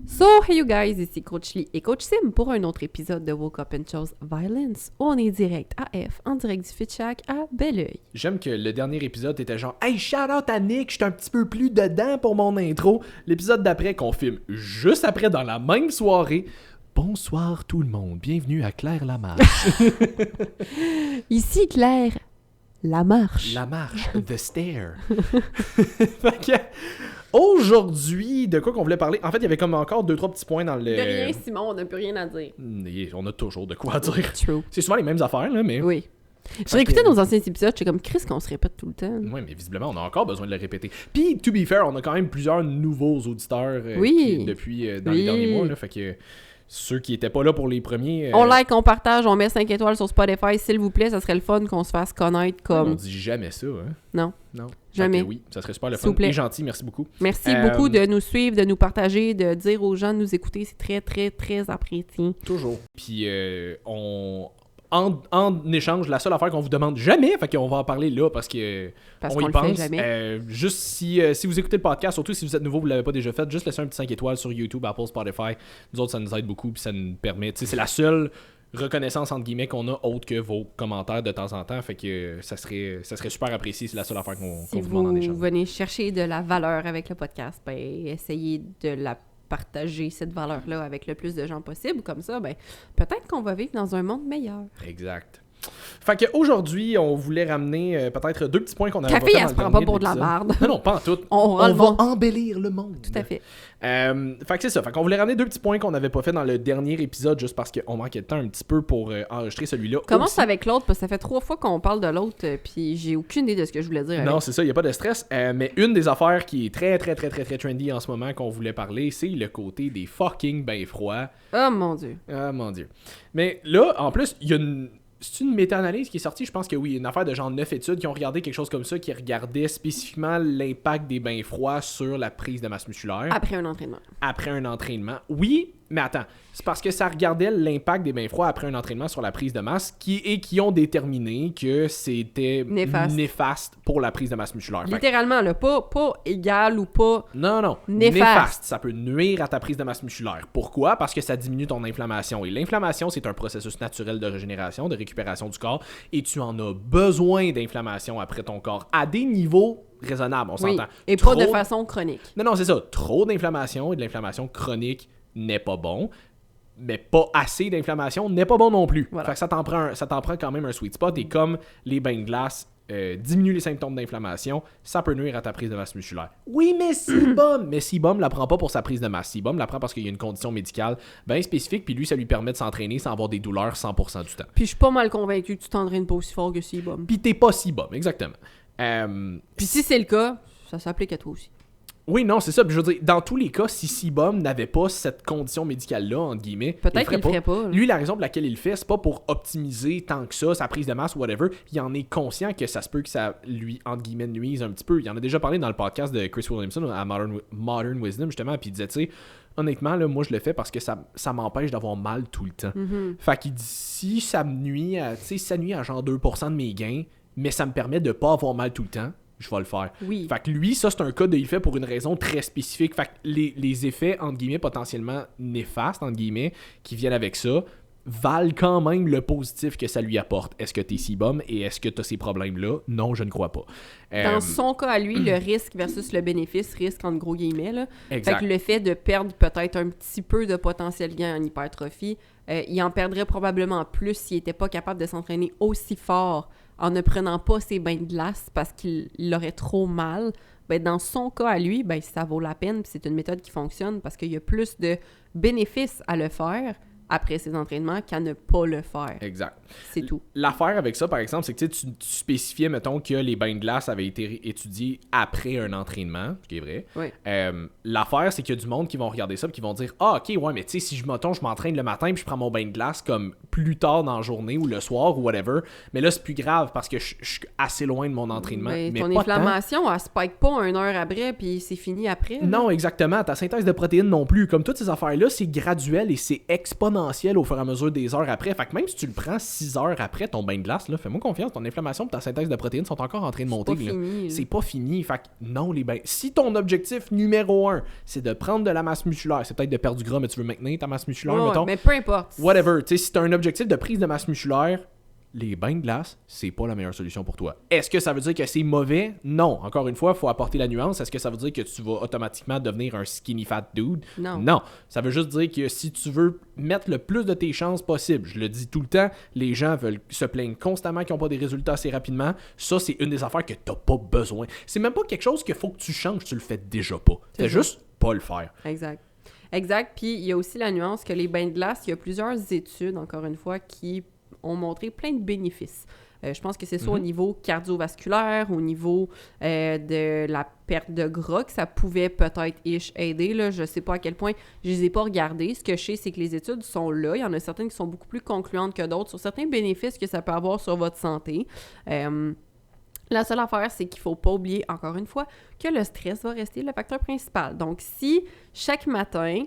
So, hey you guys, ici Coach Lee et Coach Sim pour un autre épisode de Woke Up and Chose Violence où on est direct AF, en direct du Fitchac à Belleuil. J'aime que le dernier épisode était genre « Hey, shout out à Nick, j'étais un petit peu plus dedans pour mon intro. » L'épisode d'après qu'on filme juste après dans la même soirée. Bonsoir tout le monde, bienvenue à Claire Lamarche. Ici Claire, la marche. La marche, the stair. Fait que, aujourd'hui, de quoi qu'on voulait parler? En fait, il y avait comme encore 2-3 petits points dans le... De rien, Simon, on n'a plus rien à dire. On a toujours de quoi dire. True. C'est souvent les mêmes affaires, là, mais... Oui. Je réécoutais nos anciens épisodes, j'étais comme Chris qu'on se répète tout le temps. Oui, mais visiblement, on a encore besoin de le répéter. Puis, to be fair, on a quand même plusieurs nouveaux auditeurs depuis dans les derniers mois, là, fait que... Ceux qui étaient pas là pour les premiers... On like, on partage, on met 5 étoiles sur Spotify. S'il vous plaît, ça serait le fun qu'on se fasse connaître comme... On dit jamais ça, hein? Non. Non. Jamais. Oui, ça serait super le S'il vous fun. plaît. Et gentil, merci beaucoup. Merci beaucoup de nous suivre, de nous partager, de dire aux gens de nous écouter. C'est très, très, très apprécié. Toujours. Puis, en échange, la seule affaire qu'on vous demande jamais, fait qu'on va en parler là parce Parce on qu'on y le pense. fait jamais. Juste si vous écoutez le podcast, surtout si vous êtes nouveau, vous l'avez pas déjà fait, juste laissez un petit 5 étoiles sur YouTube, Apple, Spotify. Nous autres, ça nous aide beaucoup puis ça nous permet. Tu sais, c'est la seule reconnaissance entre guillemets qu'on a autre que vos commentaires de temps en temps. Fait que ça serait super apprécié. C'est la seule affaire qu'on vous demande en Si échange. vous venez chercher de la valeur avec le podcast, ben essayez de la partager, cette valeur-là, avec le plus de gens possible. Comme ça, ben peut-être qu'on va vivre dans un monde meilleur. Exact. Fait qu'aujourd'hui, on voulait ramener peut-être 2 petits points qu'on avait Café, elle se prend pas pour de la merde. Non, pas en tout. On va embellir le monde. Tout à fait. Fait que c'est ça. Fait qu'on voulait ramener 2 petits points qu'on n'avait pas fait dans le dernier épisode juste parce qu'on manquait de temps un petit peu pour enregistrer celui-là. Commence avec l'autre parce que ça fait 3 fois qu'on parle de l'autre puis j'ai aucune idée de ce que je voulais dire. Non, c'est ça, il n'y a pas de stress. Mais une des affaires qui est très, très, très, très, très trendy en ce moment qu'on voulait parler, c'est le côté des fucking bains froids. Oh mon Dieu. Ah, mon Dieu. Mais là, en plus, il y a une... C'est une méta-analyse qui est sortie? Je pense que oui. Une affaire de genre 9 études qui ont regardé quelque chose comme ça, qui regardaient spécifiquement l'impact des bains froids sur la prise de masse musculaire. Après un entraînement. Après un entraînement. Oui, mais attends. C'est parce que ça regardait l'impact des bains froids après un entraînement sur la prise de masse qui ont déterminé que c'était néfaste pour la prise de masse musculaire. Littéralement, là, pas égal ou pas Non. Néfaste. Ça peut nuire à ta prise de masse musculaire. Pourquoi? Parce que ça diminue ton inflammation. Et l'inflammation, c'est un processus naturel de régénération, de récupération du corps. Et tu en as besoin d'inflammation après ton corps à des niveaux raisonnables, on s'entend. Et pas de façon chronique. Non, c'est ça. Trop d'inflammation et de l'inflammation chronique n'est pas bon. Mais pas assez d'inflammation n'est pas bon non plus. Voilà. Fait que ça t'en prend quand même un sweet spot. Et comme les bains de glace diminuent les symptômes d'inflammation, ça peut nuire à ta prise de masse musculaire. Oui, mais Sibum la prend pas pour sa prise de masse. Sibum la prend parce qu'il y a une condition médicale bien spécifique, puis lui, ça lui permet de s'entraîner sans avoir des douleurs 100% du temps. Puis je suis pas mal convaincu que tu t'entraînes pas aussi fort que Sibum. Puis t'es pas Sibum, exactement. Puis si c'est le cas, ça s'applique à toi aussi. Oui, non, c'est ça. Puis je veux dire, dans tous les cas, si Sibum n'avait pas cette condition médicale-là, entre guillemets, peut-être qu'il le ferait pas. Lui, la raison pour laquelle il le fait, c'est pas pour optimiser tant que ça sa prise de masse ou whatever. Il en est conscient que ça se peut que ça lui, entre guillemets, nuise un petit peu. Il en a déjà parlé dans le podcast de Chris Williamson à Modern Wisdom, justement, puis il disait, tu sais, honnêtement, là, moi, je le fais parce que ça m'empêche d'avoir mal tout le temps. Mm-hmm. Fait qu'il dit, si ça me nuit à, tu sais, ça nuit à genre 2% de mes gains, mais ça me permet de pas avoir mal tout le temps, je vais le faire. Oui. Fait que lui, ça, c'est un cas de il fait pour une raison très spécifique. Fait que les effets, entre guillemets, potentiellement néfastes, entre guillemets, qui viennent avec ça, valent quand même le positif que ça lui apporte. Est-ce que t'es Sibum et est-ce que t'as ces problèmes-là? Non, je ne crois pas. Dans son cas à lui, le risque versus le bénéfice, risque entre gros guillemets, là. Exact. Fait que le fait de perdre peut-être un petit peu de potentiel gain en hypertrophie, il en perdrait probablement plus s'il n'était pas capable de s'entraîner aussi fort en ne prenant pas ses bains de glace parce qu'il aurait trop mal. Ben, dans son cas à lui, ben, ça vaut la peine. Puis c'est une méthode qui fonctionne parce qu'il y a plus de bénéfices à le faire après ses entraînements qu'à ne pas le faire. Exact. C'est tout. L'affaire avec ça, par exemple, c'est que tu spécifiais, mettons, que les bains de glace avaient été étudiés après un entraînement, ce qui est vrai. Oui. L'affaire, c'est qu'il y a du monde qui vont regarder ça et qui vont dire « Ah, ok, ouais, mais tu sais, si je m'entraîne le matin puis je prends mon bain de glace comme plus tard dans la journée ou le soir ou whatever, mais là, c'est plus grave parce que je suis assez loin de mon entraînement. » Mais mais ton pas inflammation, elle spike pas 1 heure après puis c'est fini après. Non, exactement. Ta synthèse de protéines non plus. Comme toutes ces affaires-là, c'est graduel et c'est exponentiel exponentielle au fur et à mesure des heures après. Fait que même si tu le prends 6 heures après ton bain de glace, là, fais-moi confiance, ton inflammation et ta synthèse de protéines sont encore en train de monter. C'est pas fini. Fait que non, les bains. Si ton objectif numéro 1, c'est de prendre de la masse musculaire, c'est peut-être de perdre du gras, mais tu veux maintenir ta masse musculaire, mettons. Mais peu importe. Whatever. Tu sais, si tu as un objectif de prise de masse musculaire, les bains de glace, c'est pas la meilleure solution pour toi. Est-ce que ça veut dire que c'est mauvais? Non. Encore une fois, il faut apporter la nuance. Est-ce que ça veut dire que tu vas automatiquement devenir un skinny fat dude? Non. Ça veut juste dire que si tu veux mettre le plus de tes chances possible, je le dis tout le temps, les gens veulent se plaignent constamment qu'ils n'ont pas des résultats assez rapidement. Ça, c'est une des affaires que t'as pas besoin. C'est même pas quelque chose qu'il faut que tu changes, tu le fais déjà pas. Fais juste pas le faire. Exact. Puis il y a aussi la nuance que les bains de glace, il y a plusieurs études, encore une fois, qui ont montré plein de bénéfices. Je pense que c'est soit au niveau cardiovasculaire, au niveau de la perte de gras, que ça pouvait peut-être aider. Là. Je ne sais pas à quel point, je ne les ai pas regardées. Ce que je sais, c'est que les études sont là. Il y en a certaines qui sont beaucoup plus concluantes que d'autres sur certains bénéfices que ça peut avoir sur votre santé. La seule affaire, c'est qu'il ne faut pas oublier, encore une fois, que le stress va rester le facteur principal. Donc, si chaque matin,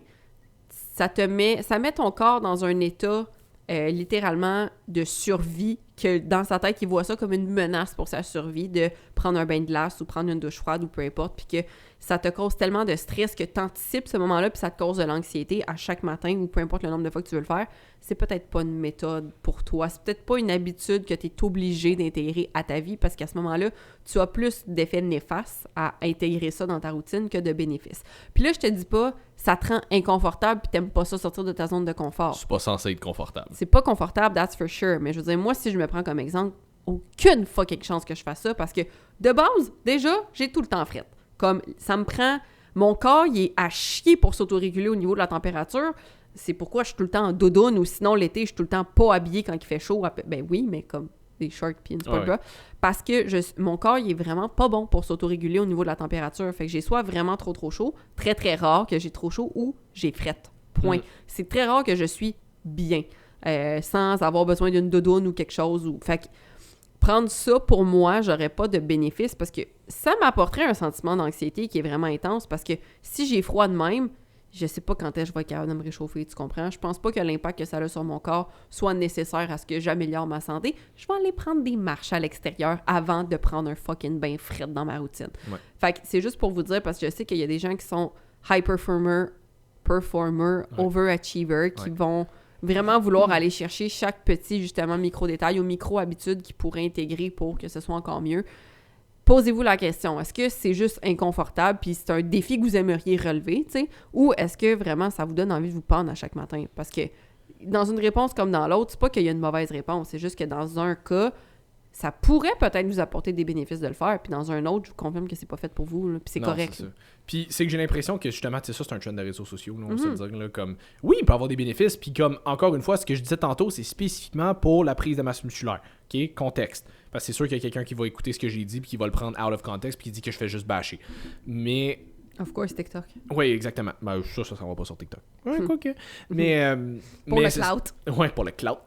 ça met ton corps dans un état littéralement de survie, que dans sa tête, il voit ça comme une menace pour sa survie, de prendre un bain de glace ou prendre une douche froide ou peu importe, puis que ça te cause tellement de stress que tu anticipes ce moment-là, puis ça te cause de l'anxiété à chaque matin ou peu importe le nombre de fois que tu veux le faire, c'est peut-être pas une méthode pour toi. C'est peut-être pas une habitude que tu es obligé d'intégrer à ta vie parce qu'à ce moment-là, tu as plus d'effets néfastes à intégrer ça dans ta routine que de bénéfices. Puis là, je te dis pas, ça te rend inconfortable puis t'aimes pas ça sortir de ta zone de confort. C'est pas censé être confortable. C'est pas confortable, that's for sure. Mais je veux dire, moi, si je me prends comme exemple, aucune fucking chance que je fasse ça parce que, de base, déjà, j'ai tout le temps frette. Comme, ça me prend... Mon corps, il est à chier pour s'autoréguler au niveau de la température. C'est pourquoi je suis tout le temps en doudoune ou sinon, l'été, je suis tout le temps pas habillée quand il fait chaud. Ben oui, mais comme des shorts pis une sport bra. Parce que mon corps, il est vraiment pas bon pour s'autoréguler au niveau de la température. Fait que j'ai soit vraiment trop chaud, très, très rare que j'ai trop chaud ou j'ai frette. Point. C'est très rare que je suis bien. Sans avoir besoin d'une doudoune ou quelque chose. Fait que prendre ça, pour moi, j'aurais pas de bénéfice parce que ça m'apporterait un sentiment d'anxiété qui est vraiment intense parce que si j'ai froid de même, je sais pas quand est-ce que je vais être capable de me réchauffer, tu comprends? Je pense pas que l'impact que ça a sur mon corps soit nécessaire à ce que j'améliore ma santé. Je vais aller prendre des marches à l'extérieur avant de prendre un fucking bain frais dans ma routine. Ouais. Fait que c'est juste pour vous dire parce que je sais qu'il y a des gens qui sont high performer, overachiever, qui vont vraiment vouloir aller chercher chaque petit, justement, micro-détail ou micro-habitude qu'ils pourraient intégrer pour que ce soit encore mieux. Posez-vous la question, est-ce que c'est juste inconfortable puis c'est un défi que vous aimeriez relever, tu sais, ou est-ce que vraiment ça vous donne envie de vous pendre à chaque matin? Parce que dans une réponse comme dans l'autre, c'est pas qu'il y a une mauvaise réponse, c'est juste que dans un cas, ça pourrait peut-être vous apporter des bénéfices de le faire, puis dans un autre, je vous confirme que c'est pas fait pour vous, là, puis c'est correct. C'est ça. Puis c'est que j'ai l'impression que justement, tu sais, ça c'est un trend des réseaux sociaux, là, on va se dire, là, comme, oui, il peut avoir des bénéfices, puis comme, encore une fois, ce que je disais tantôt, c'est spécifiquement pour la prise de masse musculaire, ok, contexte. Parce que c'est sûr qu'il y a quelqu'un qui va écouter ce que j'ai dit, puis qui va le prendre out of context, puis qui dit que je fais juste bâcher. Mais... Of course, TikTok. Oui, exactement. Ben, ça va pas sur TikTok. Ouais, quoi que. Mais... pour le clout. Ouais, pour le clout.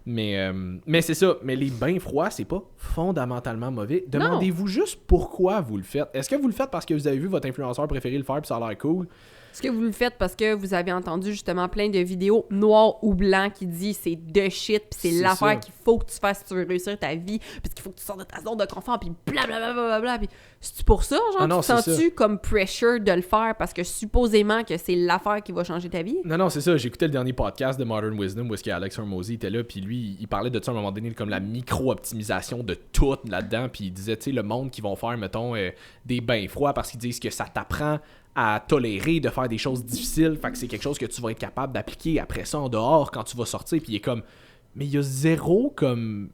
Mais c'est ça. Mais les bains froids, c'est pas fondamentalement mauvais. Demandez-vous juste pourquoi vous le faites. Est-ce que vous le faites parce que vous avez vu votre influenceur préféré le faire puis ça a l'air cool? Est-ce que vous le faites parce que vous avez entendu justement plein de vidéos noires ou blancs qui disent c'est de shit puis c'est l'affaire qu'il faut que tu fasses si tu veux réussir ta vie puis qu'il faut que tu sortes de ta zone de confort puis blablabla puis c'est pour ça genre tu te sens-tu comme pressure de le faire parce que supposément que c'est l'affaire qui va changer ta vie? Non, c'est ça. J'écoutais le dernier podcast de Modern Wisdom où est-ce qu'Alex Hormozy était là puis lui il parlait de ça à un moment donné comme la micro-optimisation de tout là-dedans puis il disait tu sais le monde qui vont faire mettons des bains froids parce qu'ils disent que ça t'apprend à tolérer de faire des choses difficiles, fait que c'est quelque chose que tu vas être capable d'appliquer après ça en dehors quand tu vas sortir, puis il est comme, mais il y a zéro comme,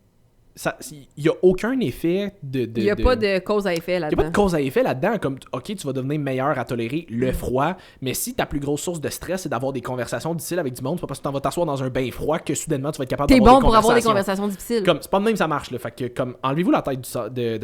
il y a aucun effet de il y a pas de cause à effet là-dedans. Il y a pas de cause à effet là-dedans, comme, ok, tu vas devenir meilleur à tolérer le froid, mais si ta plus grosse source de stress c'est d'avoir des conversations difficiles avec du monde, c'est pas parce que tu vas t'asseoir dans un bain froid que soudainement tu vas être capable d'avoir des conversations. T'es bon pour avoir des conversations difficiles. Comme, c'est pas de même ça marche, là, fait que, comme, enlevez-vous la tête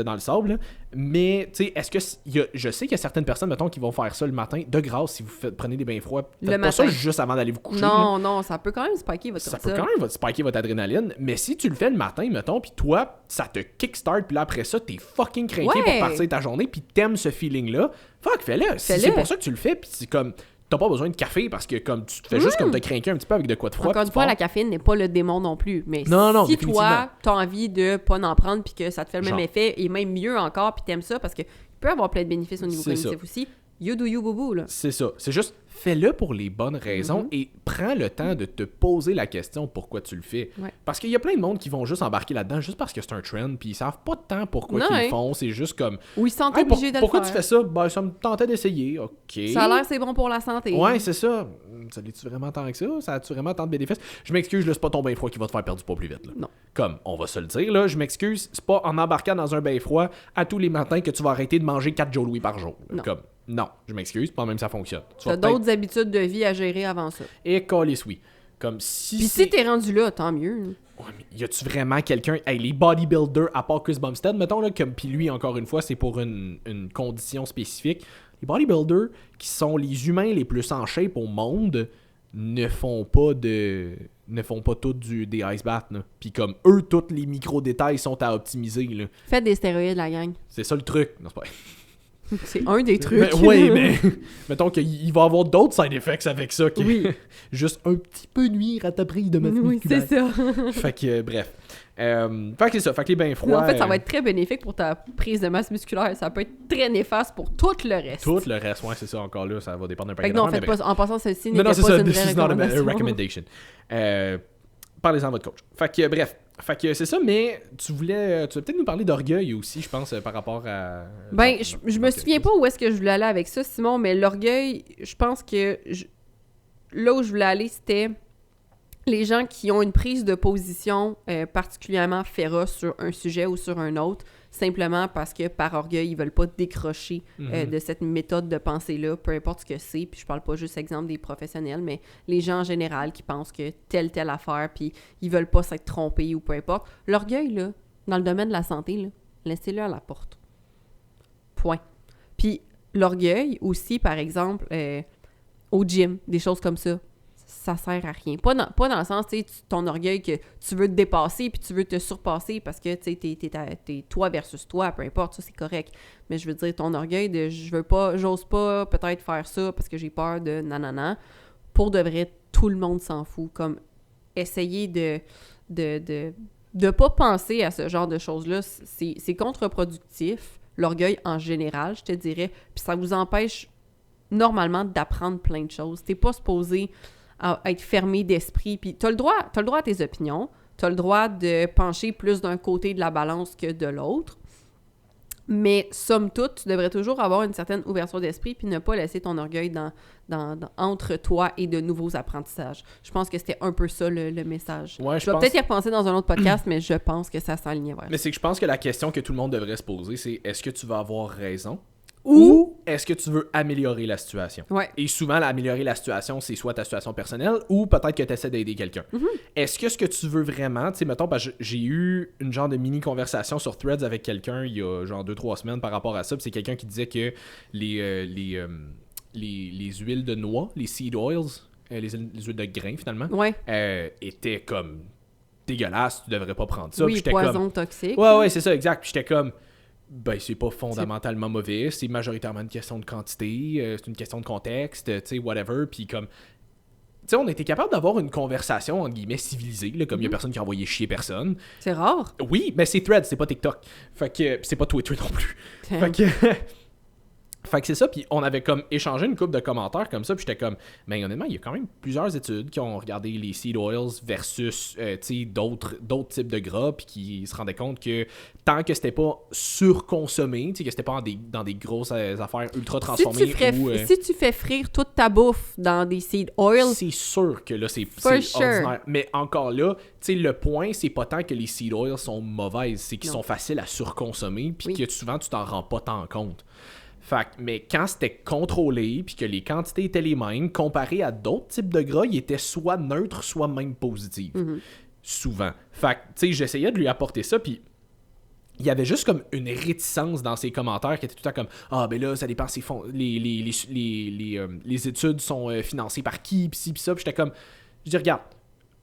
dans le sable, là. Mais, tu sais, est-ce que je sais qu'il y a certaines personnes, mettons, qui vont faire ça le matin, de grâce, si vous prenez des bains froids, faites pas ça juste avant d'aller vous coucher. Non, ça peut quand même spiker votre cortisol. Ça peut quand même spiker votre adrénaline, mais si tu le fais le matin, mettons, puis toi, ça te kickstart, puis là, après ça, t'es fucking craqué pour partir ta journée, puis t'aimes ce feeling-là, fuck, fais-le. Si c'est pour ça que tu le fais, puis c'est comme... t'as pas besoin de café parce que comme tu te fais juste comme te craquer un petit peu avec de quoi de froid. Encore une fois, la caféine n'est pas le démon non plus. Mais non, si toi, t'as envie de pas en prendre puis que ça te fait le même Genre. effet, et même mieux encore, puis t'aimes ça parce que il peut avoir plein de bénéfices au niveau C'est cognitif ça. aussi, you do you boubou, là. C'est ça. C'est juste, fais-le pour les bonnes raisons et prends le temps de te poser la question pourquoi tu le fais. Ouais. Parce qu'il y a plein de monde qui vont juste embarquer là-dedans juste parce que c'est un trend, puis ils savent pas tant pourquoi ils le font. C'est juste comme... Ou ils sont Hey, obligés de le pourquoi faire. tu fais ça? Ben, ça me tentait d'essayer. OK. Ça a l'air c'est bon pour la santé. Ouais, c'est ça. Ça l'est-tu vraiment tant que ça? Ça a-tu vraiment tant de bénéfices? Je m'excuse, là, c'est pas ton bain froid qui va te faire perdre du poids plus vite. Là. Non. Comme, on va se le dire, là, je m'excuse, c'est pas en embarquant dans un bain froid à tous les matins que tu vas arrêter de manger 4 Joe Louis par jour. Non. Comme, non, je m'excuse, pas même ça fonctionne. Tu T'as vas peut-être... d'autres habitudes de vie à gérer avant ça. Et calice, oui. Comme si... Puis si t'es rendu là, tant mieux. Ouais, mais y a-tu vraiment quelqu'un... Hey, les bodybuilders, à part Chris Bumstead, mettons, là, comme... Puis lui, encore une fois, c'est pour une condition spécifique. Les bodybuilders, qui sont les humains les plus en shape au monde, ne font pas tous des ice baths, là. Puis comme eux, tous les micro-détails sont à optimiser, là. Faites des stéroïdes, la gang. C'est ça le truc. Non, c'est pas... C'est un des trucs. Oui, mais mettons qu'il va y avoir d'autres side effects avec ça qui Oui. juste un petit peu nuire à ta prise de masse Oui, musculaire. c'est ça. Fait que, bref. Fait que c'est ça. Fait que les bains froids... En fait, ça va être très bénéfique pour ta prise de masse musculaire. Ça peut être très néfaste pour tout le reste. Tout le reste, ouais, c'est ça. Encore là, ça va dépendre d'un Fait paquet que non, d'affaires, faites pas, en passant, ceci Non, n'était non, c'est pas ça. une This vraie is not a recommandation. recommendation. Parlez-en à votre coach. Fait que, bref. Fait que c'est ça, mais tu vas peut-être nous parler d'orgueil aussi, je pense, par rapport à... Ben, je me souviens pas où est-ce que je voulais aller avec ça, Simon, mais l'orgueil, je pense que là où je voulais aller, c'était les gens qui ont une prise de position particulièrement féroce sur un sujet ou sur un autre, simplement parce que par orgueil, ils veulent pas décrocher de cette méthode de pensée-là, peu importe ce que c'est. Puis je parle pas juste exemple des professionnels, mais les gens en général qui pensent que telle affaire, puis ils veulent pas s'être trompés ou peu importe. L'orgueil, là, dans le domaine de la santé, là, laissez-le à la porte. Point. Puis l'orgueil aussi, par exemple, au gym, des choses comme ça. Ça sert à rien. Pas dans le sens, tu sais, ton orgueil que tu veux te dépasser puis tu veux te surpasser parce que, tu sais, t'es toi versus toi, peu importe, ça, c'est correct. Mais je veux dire, ton orgueil de j'ose pas peut-être faire ça parce que j'ai peur de nanana. Pour de vrai, tout le monde s'en fout. Comme, essayer de pas penser à ce genre de choses-là, c'est contre-productif. L'orgueil en général, je te dirais. Puis ça vous empêche normalement d'apprendre plein de choses. T'es pas supposé à être fermé d'esprit. Puis t'as le droit à tes opinions. T'as le droit de pencher plus d'un côté de la balance que de l'autre. Mais somme toute, tu devrais toujours avoir une certaine ouverture d'esprit puis ne pas laisser ton orgueil entre toi et de nouveaux apprentissages. Je pense que c'était un peu ça le message. Ouais, je vais peut-être y repenser dans un autre podcast, mais je pense que ça s'alignait vers ça. Mais c'est que je pense que la question que tout le monde devrait se poser, c'est est-ce que tu vas avoir raison? Ou est-ce que tu veux améliorer la situation? Ouais. Et souvent, améliorer la situation, c'est soit ta situation personnelle ou peut-être que tu essaies d'aider quelqu'un. Est-ce que ce que tu veux vraiment, tu sais, mettons, parce que j'ai eu une genre de mini-conversation sur Threads avec quelqu'un il y a genre 2-3 semaines par rapport à ça, puis c'est quelqu'un qui disait que les huiles de noix, les seed oils, les huiles de grain finalement, Ouais. étaient comme dégueulasses, tu devrais pas prendre ça. Oui, Puis j'étais poison comme... toxique. Ouais, c'est ça, exact. Puis j'étais comme... Ben, c'est pas fondamentalement mauvais, c'est majoritairement une question de quantité, c'est une question de contexte, tu sais, whatever, puis comme... Tu sais, on était capable d'avoir une conversation, entre guillemets, civilisée, là, comme il y a personne qui a envoyé chier personne. C'est rare. Oui, mais c'est Threads, c'est pas TikTok. Fait que... c'est pas Twitter non plus. Fait que... Fait que c'est ça, puis on avait comme échangé une couple de commentaires comme ça, puis j'étais comme, mais honnêtement, il y a quand même plusieurs études qui ont regardé les seed oils versus, tu sais, d'autres types de gras, puis qui se rendaient compte que tant que c'était pas surconsommé, tu sais, que c'était pas dans des grosses affaires ultra transformées si tu fais frire toute ta bouffe dans des seed oils, c'est sûr que là, c'est sure. ordinaire. Mais encore là, tu sais, le point, c'est pas tant que les seed oils sont mauvaises, c'est qu'ils sont faciles à surconsommer, puis que souvent, tu t'en rends pas tant compte. Mais quand c'était contrôlé puis que les quantités étaient les mêmes, comparé à d'autres types de gras, ils étaient soit neutres, soit même positifs. Souvent. Fait que, tu sais, j'essayais de lui apporter ça, puis il y avait juste comme une réticence dans ses commentaires qui était tout le temps comme « Ah, ben là, ça dépend, les études sont financées par qui, pis ci, pis ça. » Puis j'étais comme... Je dis, regarde,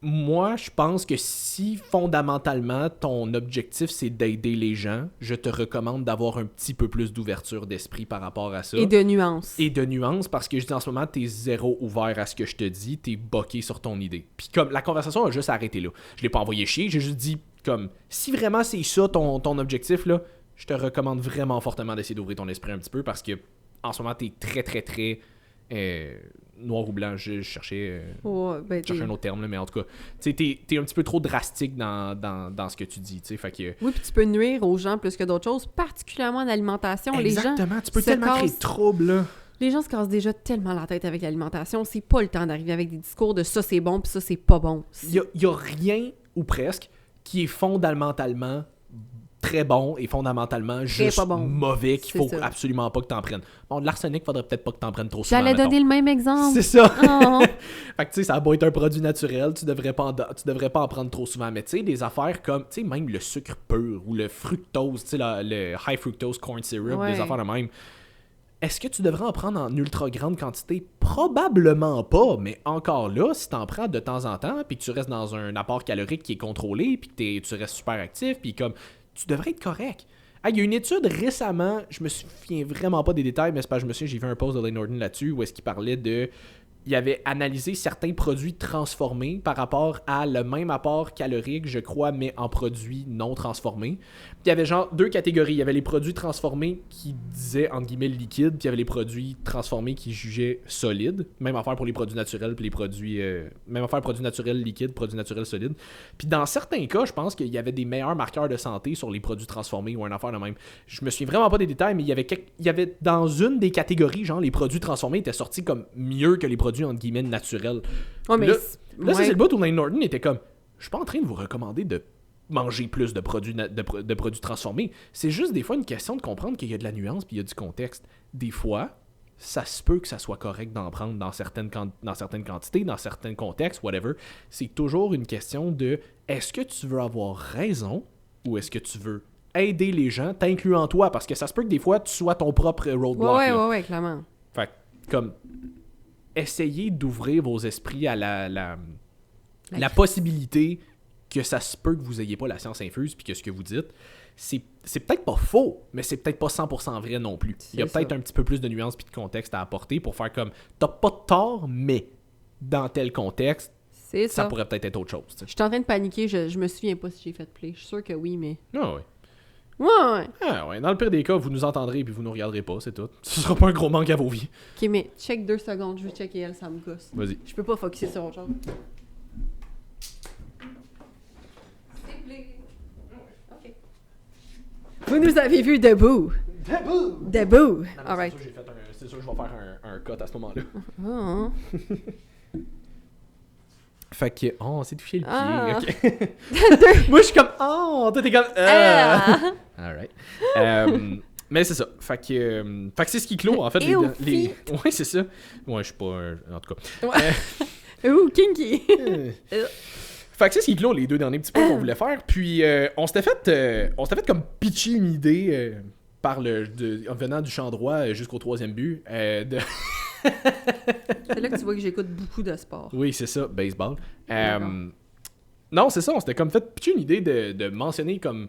moi, je pense que si fondamentalement ton objectif c'est d'aider les gens, je te recommande d'avoir un petit peu plus d'ouverture d'esprit par rapport à ça. Et de nuances. Et de nuances, parce que je dis en ce moment, t'es zéro ouvert à ce que je te dis, t'es boqué sur ton idée. Puis comme la conversation a juste arrêté là. Je l'ai pas envoyé chier, j'ai juste dit comme si vraiment c'est ça ton objectif là, je te recommande vraiment fortement d'essayer d'ouvrir ton esprit un petit peu parce que en ce moment t'es très très très noir ou blanc, je cherchais un autre terme là, mais en tout cas, tu sais t'es un petit peu trop drastique dans ce que tu dis, tu sais, fait que oui, puis tu peux nuire aux gens plus que d'autres choses, particulièrement en alimentation. exactement, tu peux se tellement créer de troubles là. Les gens se cassent déjà tellement la tête avec l'alimentation, c'est pas le temps d'arriver avec des discours de ça c'est bon puis ça c'est pas bon. Il y a rien ou presque qui est fondamentalement très bon et fondamentalement juste pas bon. Mauvais qu'il faut ça. Absolument pas que t'en prennes. Bon, de l'arsenic, faudrait peut-être pas que t'en prennes trop souvent. J'allais donner le même exemple. C'est ça. Oh. Fait que tu sais, ça a beau être un produit naturel, tu devrais pas en prendre trop souvent. Mais tu sais, des affaires comme, tu sais, même le sucre pur ou le fructose, tu sais, le high fructose corn syrup, des affaires de même. Est-ce que tu devrais en prendre en ultra grande quantité? Probablement pas, mais encore là, si t'en prends de temps en temps, puis que tu restes dans un apport calorique qui est contrôlé, puis que tu restes super actif, puis comme, tu devrais être correct. Il y a une étude récemment, je me souviens vraiment pas des détails, mais c'est pas, je me souviens, j'ai vu un post de Layne Norton là-dessus, où est-ce qu'il parlait de... Il avait analysé certains produits transformés par rapport à le même apport calorique, je crois, mais en produits non transformés. Puis il y avait genre deux catégories. Il y avait les produits transformés qui disaient, entre guillemets, liquides, puis il y avait les produits transformés qui jugeaient solides. Même affaire pour les produits naturels, puis les produits... même affaire produits naturels liquides, produits naturels solides. Puis dans certains cas, je pense qu'il y avait des meilleurs marqueurs de santé sur les produits transformés ou une affaire de même. Je me souviens vraiment pas des détails, mais il y avait dans une des catégories, genre les produits transformés étaient sortis comme mieux que les produits entre guillemets naturels. Oh, mais là, c'est le bout où Layne Norton était comme, je suis pas en train de vous recommander de manger plus de produits de produits transformés. C'est juste des fois une question de comprendre qu'il y a de la nuance puis il y a du contexte. Des fois, ça se peut que ça soit correct d'en prendre dans certaines quantités, dans certains contextes, whatever. C'est toujours une question de est-ce que tu veux avoir raison ou est-ce que tu veux aider les gens, t'incluant toi, parce que ça se peut que des fois tu sois ton propre roadblock. Ouais, clairement. Fait comme essayez d'ouvrir vos esprits à la possibilité que ça se peut que vous ayez pas la science infuse puis que ce que vous dites, c'est peut-être pas faux, mais c'est peut-être pas 100% vrai non plus. Il y a peut-être un petit peu plus de nuances puis de contexte à apporter pour faire comme t'as pas de tort, mais dans tel contexte, ça pourrait peut-être être autre chose. T'sais. Je suis en train de paniquer, je me souviens pas si j'ai fait play. Je suis sûr que oui, mais... Ah oui. Ouais. Ah ouais, dans le pire des cas, vous nous entendrez puis vous nous regarderez pas, c'est tout. Ce sera pas un gros manque à vos vies. Ok, mais check 2 secondes, je vais checker elle, ça me gosse. Vas-y. Je peux pas focusser sur autre chose. Ok. Vous nous avez vu debout. Debout. Alright. C'est sûr que je vais faire un cut à ce moment-là. Oh. Fait que, on s'est touché le pied. Ah. Okay. Moi, je suis comme, toi, t'es comme, Alright. Mais c'est ça. Fait que c'est ce qui clôt, en fait. Ouais, c'est ça. Ouais, je suis pas en tout cas. Ouais. Ouh, kinky. Fait que c'est ce qui clôt les 2 derniers petits points qu'on voulait faire. Puis, on s'était fait comme pitcher une idée en venant du champ droit jusqu'au 3e but. C'est là que tu vois que j'écoute beaucoup de sport. Oui, c'est ça, baseball. Non, c'est ça, on s'était comme fait pitcher une idée de mentionner comme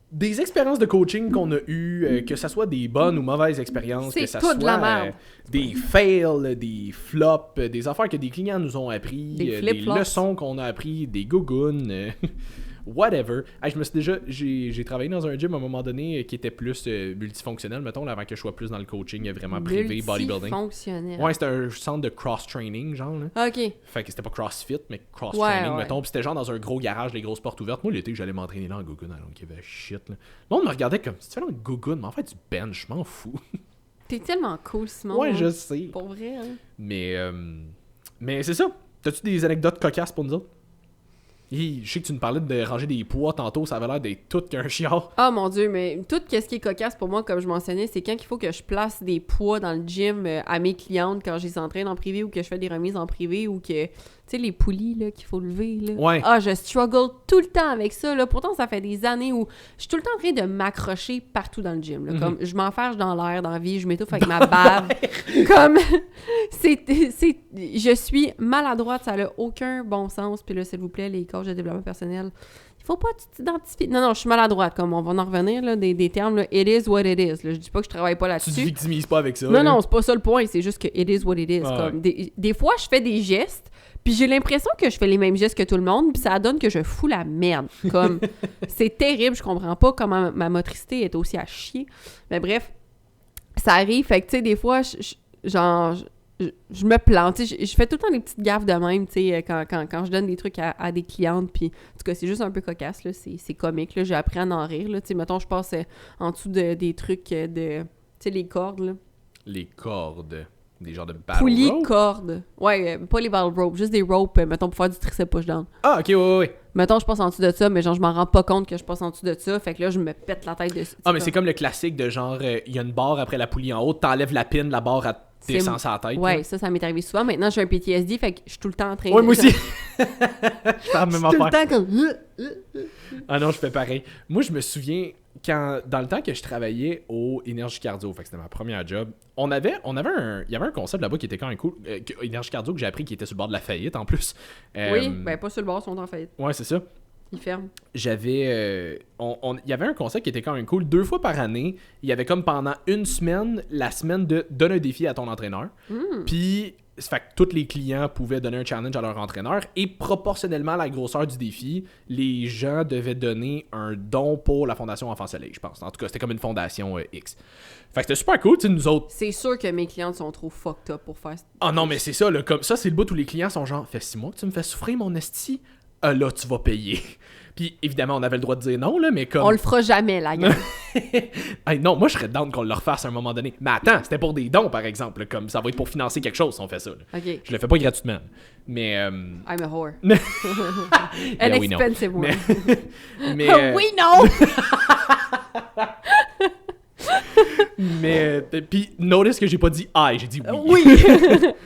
des expériences de coaching qu'on a eues, que ça soit des bonnes ou mauvaises expériences, que ça soit de la merde. Des fails, des flops, des affaires que des clients nous ont appris, des leçons qu'on a appris, des gougounes, whatever. Hey, j'ai travaillé dans un gym à un moment donné qui était plus multifonctionnel, mettons, là, avant que je sois plus dans le coaching vraiment privé, bodybuilding. Multifonctionnel. Ouais, c'était un centre de cross-training, genre. Là. OK. Fait que c'était pas CrossFit, mais cross-training, ouais. mettons. Puis c'était genre dans un gros garage, les grosses portes ouvertes. Moi, l'été, j'allais m'entraîner là en Gogun, alors qu'il y avait shit, là. Le monde me regardait comme, si tu fais dans le Gogun, mais en fait, du bench, je m'en fous. T'es tellement cool, Simon. Ouais, je sais. Pour vrai, hein. Mais c'est ça. T'as-tu des anecdotes cocasses pour nous autres? Je sais que tu nous parlais de ranger des poids tantôt, ça avait l'air d'être tout qu'un chiard. Ah mon Dieu, mais tout ce qui est cocasse pour moi, comme je mentionnais, c'est quand il faut que je place des poids dans le gym à mes clientes quand je les entraîne en privé ou que je fais des remises en privé ou que, tu sais, les poulies là, qu'il faut lever. Là. Ouais. Ah, je struggle tout le temps avec ça. Là. Pourtant, ça fait des années où je suis tout le temps en train de m'accrocher partout dans le gym. Là. Comme je m'enferge dans l'air, dans la vie, je m'étouffe avec ma bave. Comme, je suis maladroite, ça n'a aucun bon sens. Puis là, s'il vous plaît, les coachs de développement personnel, il faut pas que tu t'identifies. Non, je suis maladroite, comme on va en revenir, là, des termes, là, it is what it is. Là. Je dis pas que je travaille pas là-dessus. Tu te victimises pas avec ça. Non, c'est pas ça le point, c'est juste que it is what it is. Ah, comme, des fois, je fais des gestes, puis j'ai l'impression que je fais les mêmes gestes que tout le monde, puis ça donne que je fous la merde. Comme, c'est terrible, je comprends pas comment ma motricité est aussi à chier. Mais bref, ça arrive, fait que, tu sais, des fois, je me plante, tu sais, je fais tout le temps des petites gaffes de même, tu sais, quand je donne des trucs à des clientes, puis en tout cas, c'est juste un peu cocasse, là, c'est comique, là, j'ai appris à en rire, là, tu sais, mettons, je passe en dessous des trucs tu sais, les cordes, là. Les cordes, des genres de battle Poulies, rope? cordes, ouais, pas les battle ropes, juste des ropes, mettons, pour faire du tricep push-down. Ah, ok, ouais. Mettons, je passe en dessous de ça, mais genre, je m'en rends pas compte que je passe en dessous de ça, fait que là, je me pète la tête dessus. Ah, mais c'est comme le classique de genre, il y a une barre après la poulie en haut, t'enlèves la pin, la barre à descend sur la tête. Ouais, là. ça m'est arrivé souvent. Maintenant, j'ai un PTSD, fait que je suis tout le temps en train Ouais, de... moi aussi. Je fais la même tout le affaire. temps comme... Ah non, je fais pareil. Moi, je me souviens, dans le temps que je travaillais au Énergie Cardio, fait que c'était ma première job, il y avait un concept là-bas qui était quand même cool, Énergie Cardio, que j'ai appris qui était sur le bord de la faillite en plus. Oui, ben pas sur le bord, ils sont en faillite. Ouais, c'est ça. Ils ferment. Il y avait un concept qui était quand même cool. 2 fois par année, il y avait comme pendant une semaine, la semaine de donne un défi à ton entraîneur. Puis, fait que tous les clients pouvaient donner un challenge à leur entraîneur. Et proportionnellement à la grosseur du défi, les gens devaient donner un don pour la Fondation Enfant Soleil, je pense. En tout cas, c'était comme une fondation X. Fait que c'était super cool, tu sais, nous autres. C'est sûr que mes clientes sont trop fucked up pour faire... Ah non, mais c'est ça, là, comme ça, c'est le bout où les clients sont genre, fait 6 mois que tu me fais souffrir, mon esti. Là, tu vas payer. Puis, évidemment, on avait le droit de dire non, là, mais comme... On le fera jamais, la gueule. Hey, non, moi, je serais down qu'on le refasse à un moment donné. Mais attends, c'était pour des dons, par exemple. Comme ça va être pour financer quelque chose si on fait ça. Là. OK. Je le fais pas gratuitement. Mais... I'm a whore. Yeah, An we know. expensive one. Mais... We know! Mais... Puis, notice que j'ai pas dit « I », j'ai dit « oui ». Oui!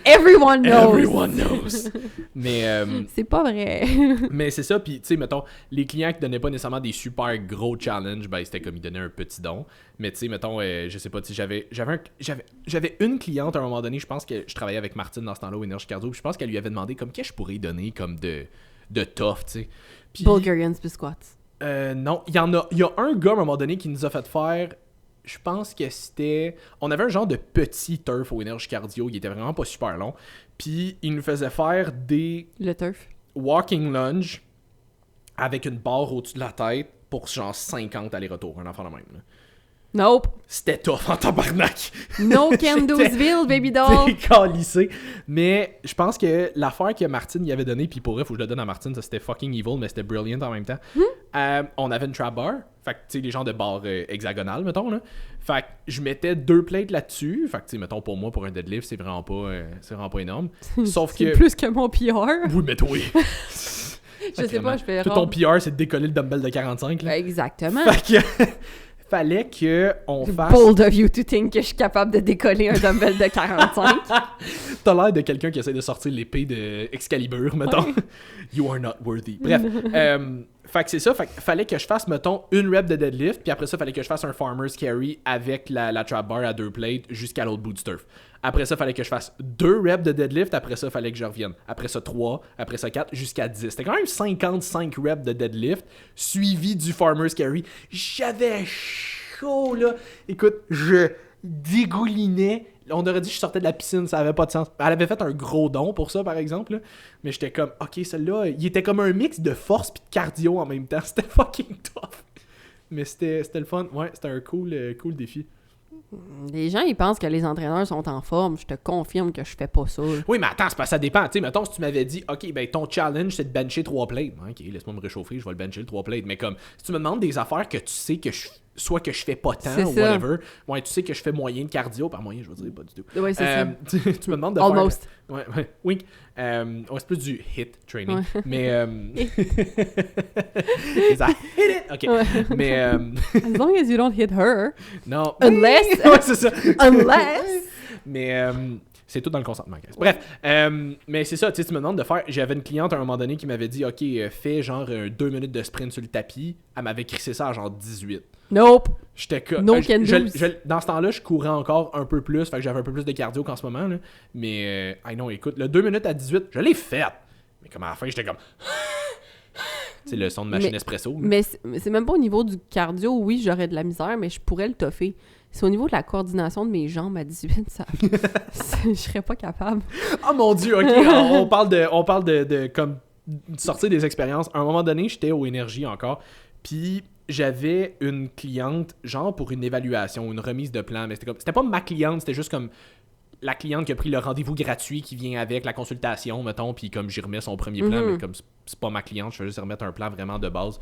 Everyone knows! Everyone knows. Mais... C'est pas vrai. Mais c'est ça, puis tu sais, mettons, les clients qui donnaient pas nécessairement des super gros challenges, ben c'était comme ils donnaient un petit don. Mais tu sais, mettons, je sais pas, tu sais, j'avais une cliente à un moment donné, je pense que je travaillais avec Martine dans ce temps-là au Énergie Cardio, puis je pense qu'elle lui avait demandé comme qu'est-ce que je pourrais donner comme de tough, tu sais. Puis, Bulgarian biscuits. non, il y a un gars à un moment donné qui nous a fait faire, je pense que c'était... On avait un genre de petit turf au Énergie Cardio, il était vraiment pas super long. Puis il nous faisait faire des Le turf. walking lunge avec une barre au-dessus de la tête pour genre 50 allers-retours, un enfant de même. Là. Nope. C'était tough en tabarnak. No Candlesville, baby doll. Décalissé. Mais je pense que l'affaire que Martine y avait donnée, puis pour vrai, faut que je le donne à Martine, ça c'était fucking evil, mais c'était brilliant en même temps. On avait une trap bar, fait que tu sais, les genres de barres hexagonales, mettons, là. Fait que je mettais 2 plates là-dessus. Fait que tu sais, mettons, pour moi, pour un deadlift, c'est vraiment pas énorme. Sauf C'est que... plus que mon PR. Oui, mais toi. Je sais pas, je fais tout ton PR, c'est de décoller le dumbbell de 45, là. Exactement. Fait que... fallait qu'on fasse... Bold of you to think que je suis capable de décoller un dumbbell de 45. T'as l'air de quelqu'un qui essaie de sortir l'épée de Excalibur, mettons. Ouais. You are not worthy. Bref. Fait que c'est ça. Fait que fallait que je fasse, mettons, une rep de deadlift, puis après ça, fallait que je fasse un farmer's carry avec la trap bar à 2 plates jusqu'à l'autre bout du turf. Après ça, fallait que je fasse 2 reps de deadlift, après ça, fallait que je revienne. Après ça, 3, après ça, 4, jusqu'à 10. C'était quand même 55 reps de deadlift, suivi du farmer's carry. J'avais chaud, là. Écoute, je dégoulinais. On aurait dit que je sortais de la piscine, ça avait pas de sens. Elle avait fait un gros don pour ça, par exemple, là. Mais j'étais comme, ok, celle-là, il était comme un mix de force pis de cardio en même temps. C'était fucking tough. Mais c'était le fun. Ouais, c'était un cool défi. Les gens, ils pensent que les entraîneurs sont en forme. Je te confirme que je fais pas ça. Oui, mais attends, c'est pas ça dépend. Tu sais, mettons, si tu m'avais dit, OK, ben ton challenge, c'est de bencher 3 plates. OK, laisse-moi me réchauffer, je vais le bencher le 3 plates. Mais comme, si tu me demandes des affaires que tu sais que soit que je fais pas tant C'est ou ça. whatever. Ouais, tu sais que je fais moyen de cardio. Par moyen, je veux dire, pas du tout. Ouais, c'est ça. Tu me demandes de Almost. faire... Ouais, oui. Ouais, c'est plus du hit training. Ouais. Mais... C'est ça. Hit it! OK. Ouais. Mais... As long as you don't hit her. non. Unless- Ouais, c'est ça. Unless... Mais c'est tout dans le consentement, guys. Bref, mais c'est ça, tu sais, tu me demandes de faire... J'avais une cliente à un moment donné qui m'avait dit, OK, fais genre 2 minutes de sprint sur le tapis. Elle m'avait crissé ça à genre 18. Nope. J'étais comme... No can do. Dans ce temps-là, je courais encore un peu plus, fait que j'avais un peu plus de cardio qu'en ce moment, là. Mais, non, écoute, le 2 minutes à 18, je l'ai fait. Mais comme à la fin, j'étais comme... C'est le son de machine espresso. Mais c'est même pas au niveau du cardio, oui, j'aurais de la misère, mais je pourrais le toffer. C'est au niveau de la coordination de mes jambes à 18, ça... je serais pas capable. Oh mon Dieu, OK, on parle de comme sortir des expériences. À un moment donné, j'étais au Énergie encore, puis j'avais une cliente, genre pour une évaluation, une remise de plan, mais c'était pas ma cliente, c'était juste comme la cliente qui a pris le rendez-vous gratuit qui vient avec la consultation, mettons, puis comme j'y remets son premier plan, mais comme c'est pas ma cliente, je vais juste remettre un plan vraiment de base.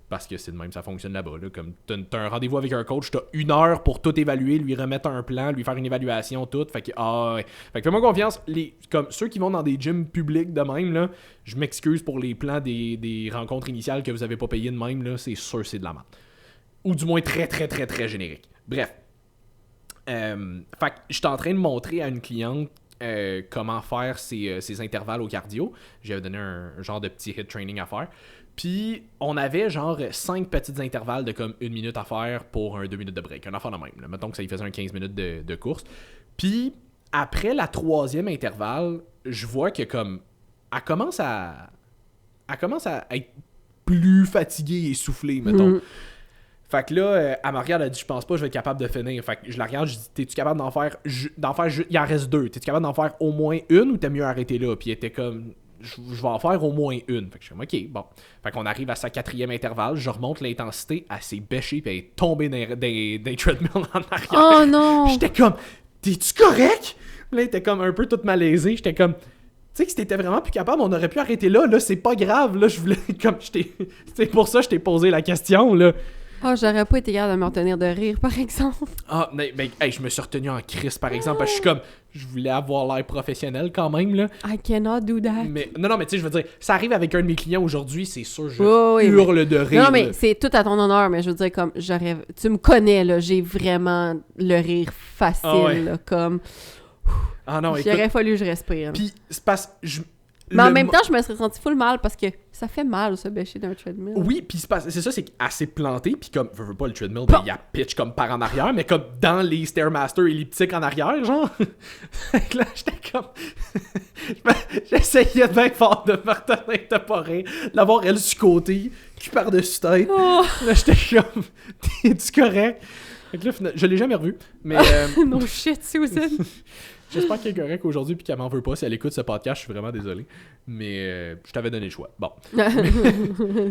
Parce que c'est de même, ça fonctionne là-bas. Là. Comme t'as un rendez-vous avec un coach, t'as 1 heure pour tout évaluer, lui remettre un plan, lui faire une évaluation, tout. Fait que, ouais. Fait que fais-moi confiance. Comme ceux qui vont dans des gyms publics de même, là, je m'excuse pour les plans des rencontres initiales que vous avez pas payé de même, là, c'est sûr c'est de la merde. Ou du moins très, très, très, très générique. Bref. Fait que j'étais en train de montrer à une cliente comment faire ses intervalles au cardio. J'avais donné un genre de petit hit training à faire. Puis, on avait genre 5 petits intervalles de comme 1 minute à faire pour un 2 minutes de break. Un affaire de même. Là. Mettons que ça lui faisait un 15 minutes de course. Puis, après la 3e intervalle, je vois que comme... Elle commence à être plus fatiguée et essoufflée, mettons. Fait que là, elle me regarde, elle dit, je pense pas que je vais être capable de finir. Fait que je la regarde, je dis, t'es-tu capable d'en faire il en reste 2. T'es-tu capable d'en faire au moins une ou t'as mieux arrêter là? Puis elle était comme... Je vais en faire au moins une. Fait que je suis comme, OK, bon. Fait qu'on arrive à sa 4e intervalle, je remonte l'intensité, elle s'est bêchée puis elle est tombée des treadmills en arrière. Oh non! J'étais comme, t'es-tu correct? Puis là, elle était comme un peu toute malaisée. J'étais comme, tu sais que si t'étais vraiment plus capable, on aurait pu arrêter là. Là, c'est pas grave. Là, je voulais, comme, c'est pour ça que je t'ai posé la question, là. Oh, j'aurais pas été capable de me retenir de rire, par exemple. Ah, mais hey, je me suis retenu en crise, par exemple, parce que je suis comme, je voulais avoir l'air professionnel quand même, là. I cannot do that. Mais, non, mais tu sais, je veux dire, ça arrive avec un de mes clients aujourd'hui, c'est sûr, je Oui, hurle de rire. Non, mais là. c'est tout à ton honneur, mais je veux dire, comme, tu me connais, là, j'ai vraiment le rire facile, Ah ouais. là, comme... Ah non, Il écoute, aurait fallu que je respire. puis c'est parce Mais en même temps, je me serais senti full mal parce que ça fait mal, ça, bêcher d'un treadmill. Oui, puis c'est ça, c'est qu'elle s'est plantée, puis comme, veux pas le treadmill, ben, il y a pitch comme par en arrière, mais comme dans les Stairmaster elliptiques en arrière, genre. Fait que là, j'étais comme... J'essayais bien fort de me retenir de pas rire, l'avoir elle sur côté, qui par-dessus tête. Oh. Là, j'étais comme, t'es-tu correct? Fait que là, je l'ai jamais revu, mais... No shit, Susan. J'espère qu'elle est correcte aujourd'hui puis qu'elle m'en veut pas. Si elle écoute ce podcast, je suis vraiment désolé. Mais je t'avais donné le choix. Bon.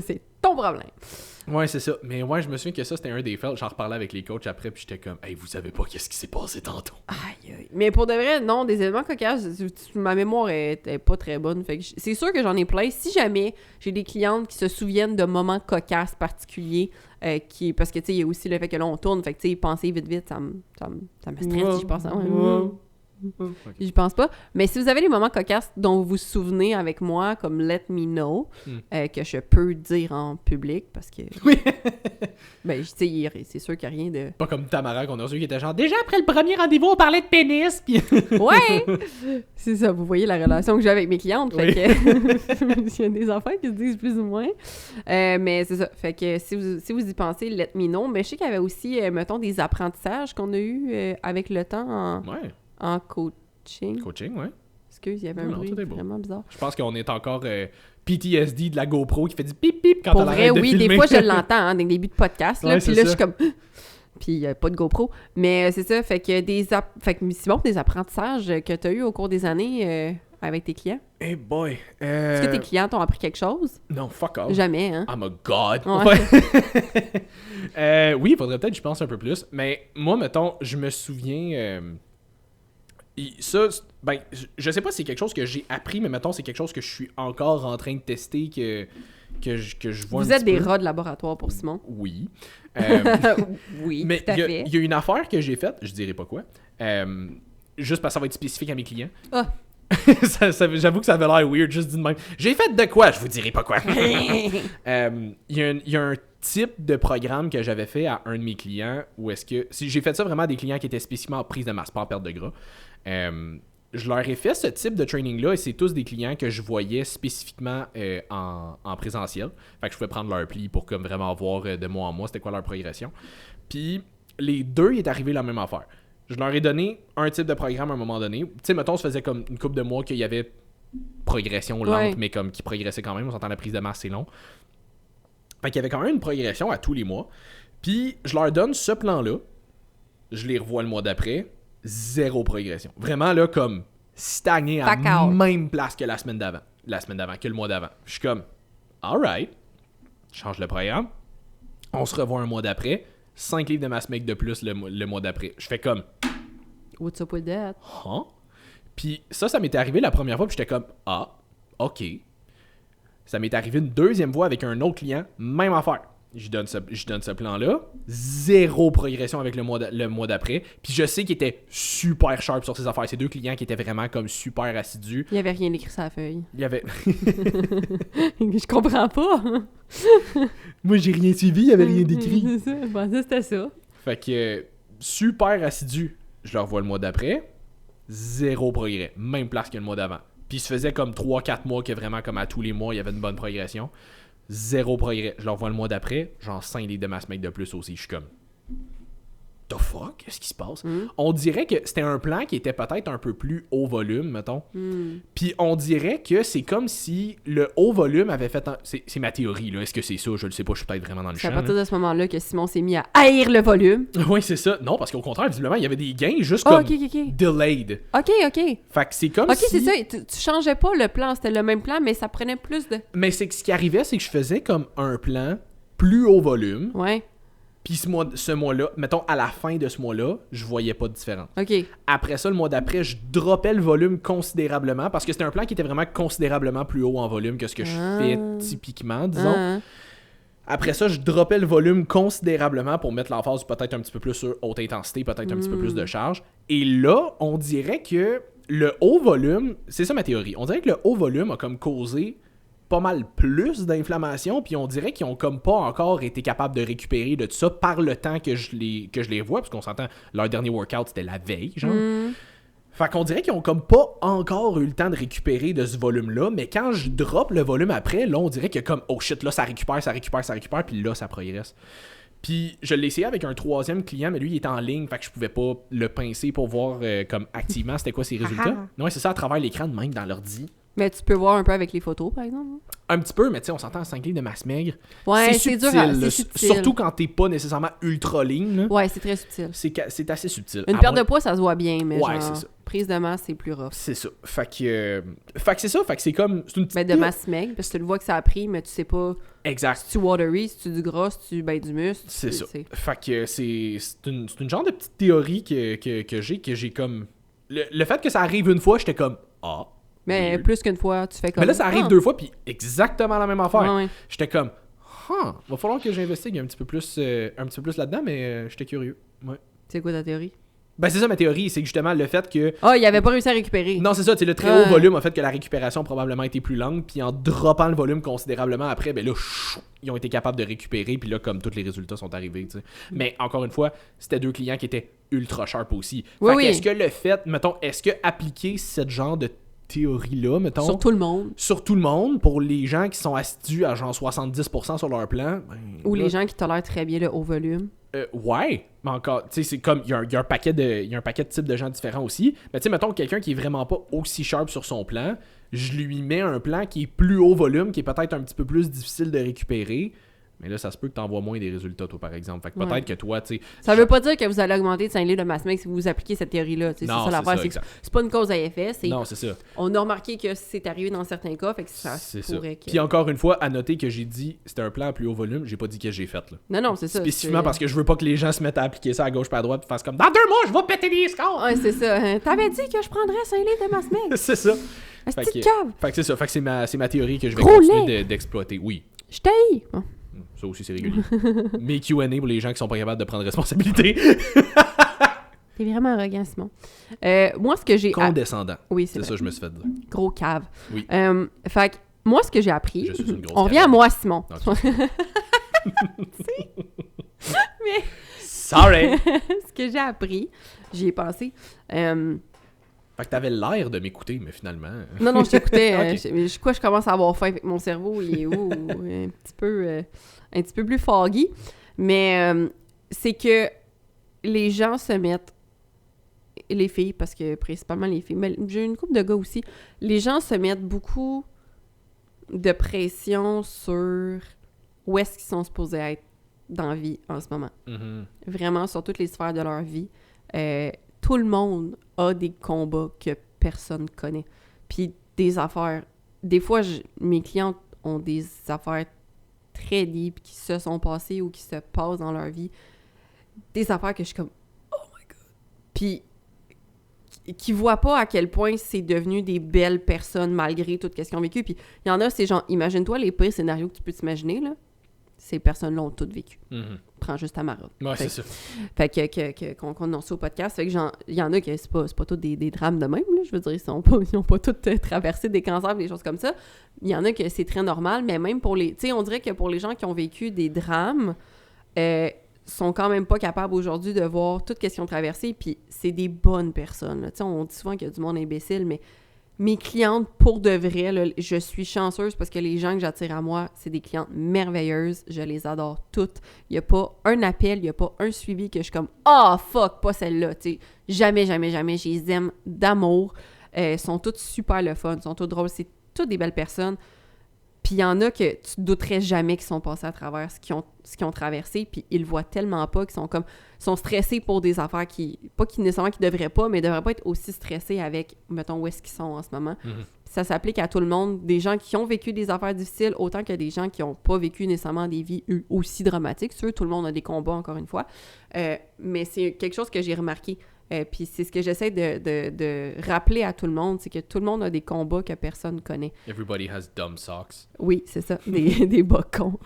C'est ton problème. Ouais, c'est ça. Mais ouais, je me souviens que ça, c'était un des fails. J'en reparlais avec les coachs après puis j'étais comme, hey, vous savez pas qu'est-ce qui s'est passé tantôt. Aïe, aïe. Mais pour de vrai, non, des éléments cocasses, ma mémoire est pas très bonne. Fait que c'est sûr que j'en ai plein. Si jamais j'ai des clientes qui se souviennent de moments cocasses particuliers, parce que tu sais, il y a aussi le fait que là, on tourne. Fait que tu sais, penser vite, ça me stresse, je pense. Je pense pas. Mais si vous avez des moments cocasses dont vous vous souvenez avec moi, comme let me know, que je peux dire en public, parce que... Oui. Ben, tu sais, c'est sûr qu'il n'y a rien de... Pas comme Tamara qu'on a reçu qui était genre, déjà après le premier rendez-vous, on parlait de pénis. Puis... Ouais! C'est ça, vous voyez la relation que j'ai avec mes clientes. Fait que il y a des enfants qui se disent plus ou moins. Mais c'est ça. Fait que si vous y pensez, let me know. Mais je sais qu'il y avait aussi, mettons, des apprentissages qu'on a eus avec le temps en coaching. Coaching, ouais. Excuse, il y avait un bruit vraiment bizarre. Je pense qu'on est encore PTSD de la GoPro qui fait du pip pip quand Pour elle vrai, arrête de oui, filmer. des fois je l'entends dans les débuts de podcast. Là, Ouais, puis là, je suis comme... Puis il n'y a pas de GoPro. Mais c'est ça, fait que Simon, des apprentissages que tu as eu au cours des années avec tes clients. Hey boy. Est-ce que tes clients t'ont appris quelque chose? Non, fuck off. Jamais, hein? I'm a god. Ouais. Oui, il faudrait peut-être que je pense un peu plus. Mais moi, mettons, je me souviens... ça, je sais pas si c'est quelque chose que j'ai appris, mais mettons, c'est quelque chose que je suis encore en train de tester, que que je vois Vous un êtes petit des peu. rats de laboratoire pour Simon. Oui. Oui, Mais tout à fait. il y a une affaire que j'ai faite, je dirais pas quoi, juste parce que ça va être spécifique à mes clients. Ah. J'avoue que ça avait l'air weird, juste dit de même. J'ai fait de quoi? Je vous dirai pas quoi. Il y a un type de programme que j'avais fait à un de mes clients où est-ce que... J'ai fait ça vraiment à des clients qui étaient spécifiquement en prise de masse, pas en perte de gras. Je leur ai fait ce type de training-là et c'est tous des clients que je voyais spécifiquement en présentiel. Fait que je pouvais prendre leur pli pour comme vraiment voir de mois en mois c'était quoi leur progression. Puis les deux, il est arrivé la même affaire. Je leur ai donné un type de programme à un moment donné. Tu sais, mettons, ça faisait comme une couple de mois qu'il y avait progression lente, Ouais. mais comme qui progressait quand même. On s'entend la prise de masse, c'est long. Fait qu'il y avait quand même une progression à tous les mois. Puis je leur donne ce plan-là. Je les revois le mois d'après. Zéro progression. Vraiment, là, comme stagné à Fuck out. même place que la semaine d'avant. La semaine d'avant, que le mois d'avant. Je suis comme, alright. Je change le programme. On se revoit un mois d'après. 5 livres de masse mec de plus le mois d'après. Je fais comme, What's up with that? huh? Puis ça m'était arrivé la première fois, puis j'étais comme, ah, ok. Ça m'est arrivé une deuxième fois avec un autre client, même affaire. Je donne ce plan-là, zéro progression avec le mois d'après. Puis je sais qu'il était super sharp sur ses affaires. Ces deux clients qui étaient vraiment comme super assidus. Il n'y avait rien écrit sur la feuille. Il y avait... Je comprends pas. Moi, j'ai rien suivi, il y avait rien d'écrit. C'est ça, je pensais que c'était ça. Fait que super assidu. Je le revois le mois d'après, zéro progrès. Même place que le mois d'avant. Puis ça faisait comme 3-4 mois que vraiment comme à tous les mois, il y avait une bonne progression. Zéro progrès. Je le revois le mois d'après, genre 5 livres de masse mec de plus aussi. Je suis comme, the fuck? Qu'est-ce qui se passe? On dirait que c'était un plan qui était peut-être un peu plus haut volume, mettons. Puis on dirait que c'est comme si le haut volume avait fait... C'est ma théorie, là. Est-ce que c'est ça? Je le sais pas, je suis peut-être vraiment dans le C'est champ. à partir de ce moment-là que Simon s'est mis à haïr le volume. Oui, c'est ça. Non, parce qu'au contraire, visiblement, il y avait des gains juste Ah, comme ok. delayed. Ok. Fait que c'est comme Ok, si... c'est ça. Tu changeais pas le plan. C'était le même plan, mais ça prenait plus de... Mais c'est que ce qui arrivait, c'est que je faisais comme un plan plus haut volume. Ouais. Puis ce mois-là, mettons, à la fin de ce mois-là, je voyais pas de différence. Ok. Après ça, le mois d'après, je droppais le volume considérablement parce que c'était un plan qui était vraiment considérablement plus haut en volume que ce que je fais typiquement, disons. Ah. Après ça, je droppais le volume considérablement pour mettre l'emphase peut-être un petit peu plus sur haute intensité, peut-être un petit peu plus de charge. Et là, on dirait que le haut volume, c'est ça ma théorie, on dirait que le haut volume a comme causé pas mal plus d'inflammation, puis on dirait qu'ils ont comme pas encore été capables de récupérer de tout ça par le temps que je les vois, parce qu'on s'entend, leur dernier workout, c'était la veille, genre. Fait qu'on dirait qu'ils ont comme pas encore eu le temps de récupérer de ce volume-là, mais quand je drop le volume après, là, on dirait que comme, oh shit, là, ça récupère, puis là, ça progresse. Puis je l'ai essayé avec un troisième client, mais lui, il était en ligne, fait que je pouvais pas le pincer pour voir comme activement c'était quoi ses résultats. Non, c'est ça, à travers l'écran de même, dans l'ordi. Mais tu peux voir un peu avec les photos, par exemple. Un petit peu, mais tu sais, on s'entend à 5 livres de masse maigre. Ouais, c'est subtil, dur. là. C'est subtil. Surtout quand t'es pas nécessairement ultra lean. Là. Ouais, c'est très subtil. C'est assez subtil. Une À perte moins- de poids, ça se voit bien, mais Ouais, genre, c'est ça. prise de masse, c'est plus rough. C'est ça. Fait que c'est ça. Fait que c'est comme... C'est une petite... Mais de masse maigre, parce que tu le vois que ça a pris, mais tu sais pas Exact. si tu watery, si tu du gras, si tu du muscle. C'est ça. sais. Fait que c'est une genre de petite théorie que j'ai comme... Le fait que ça arrive une fois, j'étais comme... Ah. Mais weird. plus qu'une fois, tu fais comme... Mais là, ça arrive Ah. 2 fois, puis exactement la même affaire. Ouais. J'étais comme... Va falloir que j'investigue un petit peu plus là-dedans, mais j'étais curieux. Ouais. C'est quoi ta théorie? Ben c'est ça ma théorie, c'est que justement le fait que... Ah, il avait pas réussi à récupérer. Non, c'est ça, le très haut volume a fait que la récupération a probablement été plus longue, puis en droppant le volume considérablement après, ben là, ils ont été capables de récupérer, puis là, comme tous les résultats sont arrivés, tu sais. Mais encore une fois, c'était 2 clients qui étaient ultra sharp aussi. Oui, Fait que oui. est-ce que le fait, mettons, est-ce que appliquer ce genre de théorie-là, mettons... Sur tout le monde. Sur tout le monde, pour les gens qui sont assidus à genre 70% sur leur plan... Ben, Ou là, les gens qui tolèrent très bien le haut volume. Ouais, mais encore, tu sais, c'est comme, il y a un paquet de types de gens différents aussi. Mais tu sais, mettons, quelqu'un qui est vraiment pas aussi sharp sur son plan, je lui mets un plan qui est plus haut volume, qui est peut-être un petit peu plus difficile de récupérer. Mais là, ça se peut que tu envoies moins des résultats, toi, par exemple. Fait que peut-être que toi, tu sais... Ça veut pas dire que vous allez augmenter de 5 livres de masse maigre si vous appliquez cette théorie-là. Tu sais, Non, c'est ça l'affaire. C'est exact. que c'est pas une cause à effet. Non, c'est ça. On a remarqué que c'est arrivé dans certains cas, fait que ça C'est ça. pourrait que... Puis encore une fois, à noter que j'ai dit c'était un plan à plus haut volume, j'ai pas dit que j'ai fait, là. Non, c'est ça. Spécifiquement parce que je veux pas que les gens se mettent à appliquer ça à gauche pas à droite et fassent comme dans 2 mois, je vais péter des scores! Ouais, c'est ça. T'avais dit que je prendrais 5 livres de masse maigre. C'est ça. Un Fait petit que- cave. Fait que c'est ça. Fait que c'est ma théorie que je vais Gros continuer d'exploiter. Oui. Je t'haïs! Bon. Ça aussi, c'est régulier. Mes Q&A pour les gens qui sont pas capables de prendre responsabilité. T'es vraiment arrogant, Simon. Moi, ce que j'ai... Condescendant. Oui, c'est ça que je me suis fait dire. Gros cave. Oui. Fait que, moi, ce que j'ai appris... Je suis une grosse On revient à moi, Simon. Okay. Mais... Sorry! Ce que j'ai appris, j'y ai pensé. Fait que t'avais l'air de m'écouter, mais finalement... Non, je t'écoutais. Okay. Je commence à avoir faim avec mon cerveau. Il est un petit peu plus foggy. Mais c'est que les gens se mettent... Les filles, parce que principalement les filles, mais j'ai une couple de gars aussi. Les gens se mettent beaucoup de pression sur où est-ce qu'ils sont supposés être dans la vie en ce moment. Mm-hmm. Vraiment, sur toutes les sphères de leur vie. Tout le monde a des combats que personne connaît. Puis des affaires... Des fois, mes clients ont des affaires très deep qui se sont passées ou qui se passent dans leur vie. Des affaires que je suis comme... Oh my God! Puis qui voient pas à quel point c'est devenu des belles personnes malgré tout ce qu'ils ont vécu. Puis il y en a, c'est genre... Imagine-toi les pires scénarios que tu peux t'imaginer, là. Ces personnes-là ont toutes vécu. Mm-hmm. Prends juste Tamara. Ouais, c'est ça. Fait qu'on annonce au podcast. Fait que il y en a que c'est pas tous des drames de même, là. Je veux dire, ils ont pas tous traversé des cancers, des choses comme ça. Il y en a que c'est très normal, mais même pour les... Tu sais, on dirait que pour les gens qui ont vécu des drames, sont quand même pas capables aujourd'hui de voir tout ce qu'ils ont traversé, puis c'est des bonnes personnes, là. Tu sais, on dit souvent qu'il y a du monde imbécile, mais mes clientes, pour de vrai, là, je suis chanceuse parce que les gens que j'attire à moi, c'est des clientes merveilleuses. Je les adore toutes. Il n'y a pas un appel, il n'y a pas un suivi que je suis comme « Ah, fuck, pas celle-là! » Tu sais, jamais, jamais, jamais. Je les aime d'amour. Sont toutes super le fun, sont toutes drôles. C'est toutes des belles personnes. Puis il y en a que tu douterais jamais qu'ils sont passés à travers ce qu'ils ont traversé, puis ils le voient tellement pas qu'ils sont stressés pour des affaires pas qu'ils nécessairement qu'ils devraient pas, mais ils devraient pas être aussi stressés avec, mettons, où est-ce qu'ils sont en ce moment. Mm-hmm. Ça s'applique à tout le monde, des gens qui ont vécu des affaires difficiles, autant que des gens qui ont pas vécu nécessairement des vies aussi dramatiques. Sûr, tout le monde a des combats, encore une fois. Mais c'est quelque chose que j'ai remarqué. Puis c'est ce que j'essaie de rappeler à tout le monde, c'est que tout le monde a des combats que personne connaît. Everybody has dumb socks. Oui, c'est ça, des bas cons.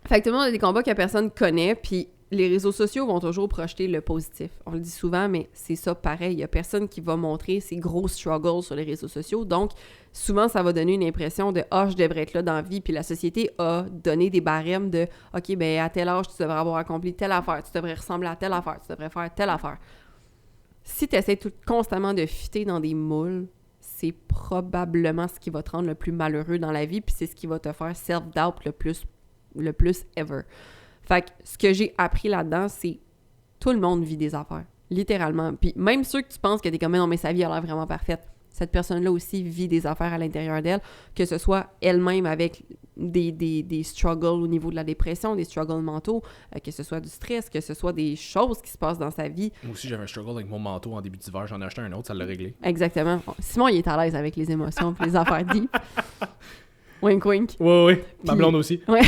Fait que tout le monde a des combats que personne connaît, puis les réseaux sociaux vont toujours projeter le positif. On le dit souvent, mais c'est ça pareil. Il y a personne qui va montrer ses gros struggles sur les réseaux sociaux. Donc, souvent, ça va donner une impression de « Ah, je devrais être là dans la vie », puis la société a donné des barèmes de « OK, ben à tel âge, tu devrais avoir accompli telle affaire, tu devrais ressembler à telle affaire, tu devrais faire telle affaire. » Si tu essaies constamment de fitter dans des moules, c'est probablement ce qui va te rendre le plus malheureux dans la vie, puis c'est ce qui va te faire self-doubt le plus ever. Fait que ce que j'ai appris là-dedans, c'est tout le monde vit des affaires, littéralement. Puis même ceux que tu penses que t'es comme « Non, mais sa vie a l'air vraiment parfaite », cette personne-là aussi vit des affaires à l'intérieur d'elle, que ce soit elle-même avec des struggles au niveau de la dépression, des struggles mentaux, que ce soit du stress, que ce soit des choses qui se passent dans sa vie. Moi aussi, j'avais un struggle avec mon manteau en début d'hiver. J'en ai acheté un autre, ça l'a réglé. Exactement. Simon, il est à l'aise avec les émotions et les affaires deep. Wink, wink. Oui. Ma blonde aussi. Ouais.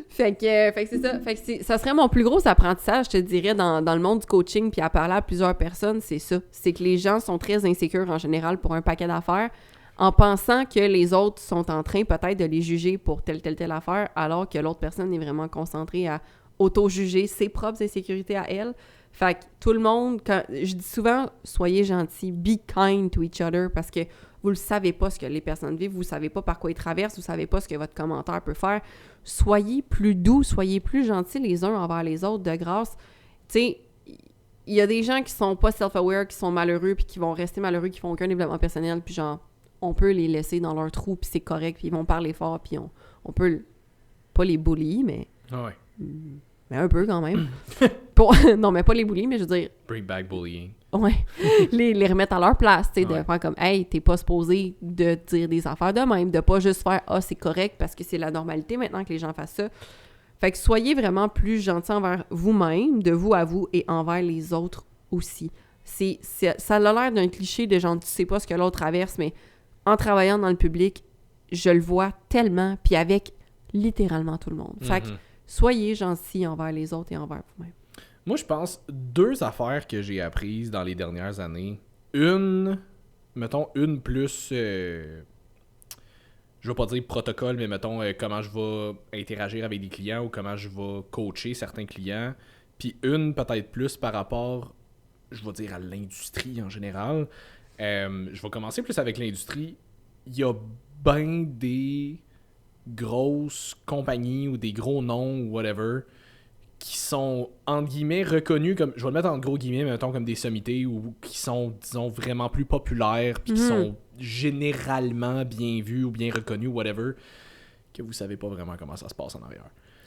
Fait que c'est ça. Fait que ça serait mon plus gros apprentissage, je te dirais, dans le monde du coaching, puis à parler à plusieurs personnes, c'est ça. C'est que les gens sont très insécures en général pour un paquet d'affaires, en pensant que les autres sont en train peut-être de les juger pour telle affaire, alors que l'autre personne est vraiment concentrée à auto-juger ses propres insécurités à elle. Fait que tout le monde, je dis souvent, soyez gentils, be kind to each other, parce que vous ne savez pas ce que les personnes vivent, vous ne savez pas par quoi ils traversent, vous ne savez pas ce que votre commentaire peut faire. Soyez plus doux, soyez plus gentils les uns envers les autres, de grâce. Tu sais, il y a des gens qui sont pas self-aware, qui sont malheureux, puis qui vont rester malheureux, qui font aucun développement personnel, puis genre, on peut les laisser dans leur trou, puis c'est correct, puis ils vont parler fort, puis on peut pas les bully, mais... Ouais. Mais un peu quand même. Non, mais pas les bully, mais je veux dire... Bring back bullying. Ouais. les remettre à leur place, tu sais, Ouais. de faire comme « Hey, t'es pas supposé de dire des affaires de même, de pas juste faire « Ah, c'est correct parce que c'est la normalité maintenant que les gens fassent ça. » Fait que soyez vraiment plus gentils envers vous-même, de vous à vous, et envers les autres aussi. Ça a l'air d'un cliché de genre « Tu sais pas ce que l'autre traverse », mais en travaillant dans le public, je le vois tellement, puis avec littéralement tout le monde. Fait que soyez gentils envers les autres et envers vous-même. Moi, je pense 2 affaires que j'ai apprises dans les dernières années. Une plus je vais pas dire protocole, mais mettons comment je vais interagir avec des clients ou comment je vais coacher certains clients. Puis une peut-être plus par rapport, je vais dire, à l'industrie en général. Je vais commencer plus avec l'industrie. Il y a bien des grosses compagnies ou des gros noms ou whatever qui sont, entre guillemets, reconnus comme, je vais le mettre en gros guillemets, mais mettons comme des sommités ou qui sont, disons, vraiment plus populaires puis qui sont généralement bien vus ou bien reconnus, whatever, que vous savez pas vraiment comment ça se passe en arrière.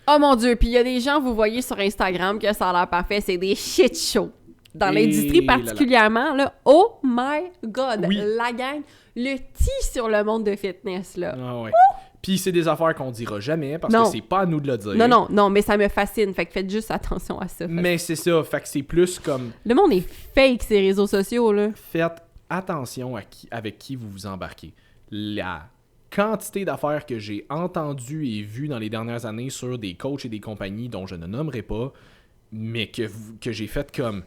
Oh mon Dieu, puis il y a des gens, vous voyez sur Instagram que ça a l'air parfait, c'est des shit shows. Dans l'industrie particulièrement, là, oh my God, oui. La gang, le sur le monde de fitness, là. Ah ouais. Puis c'est des affaires qu'on dira jamais parce que c'est pas à nous de le dire. Non, mais ça me fascine, fait que faites juste attention à ça. Mais c'est ça, fait que c'est plus comme... Le monde est fake, ces réseaux sociaux, là. Faites attention avec qui vous vous embarquez. La quantité d'affaires que j'ai entendues et vues dans les dernières années sur des coachs et des compagnies dont je ne nommerai pas, mais que j'ai fait comme...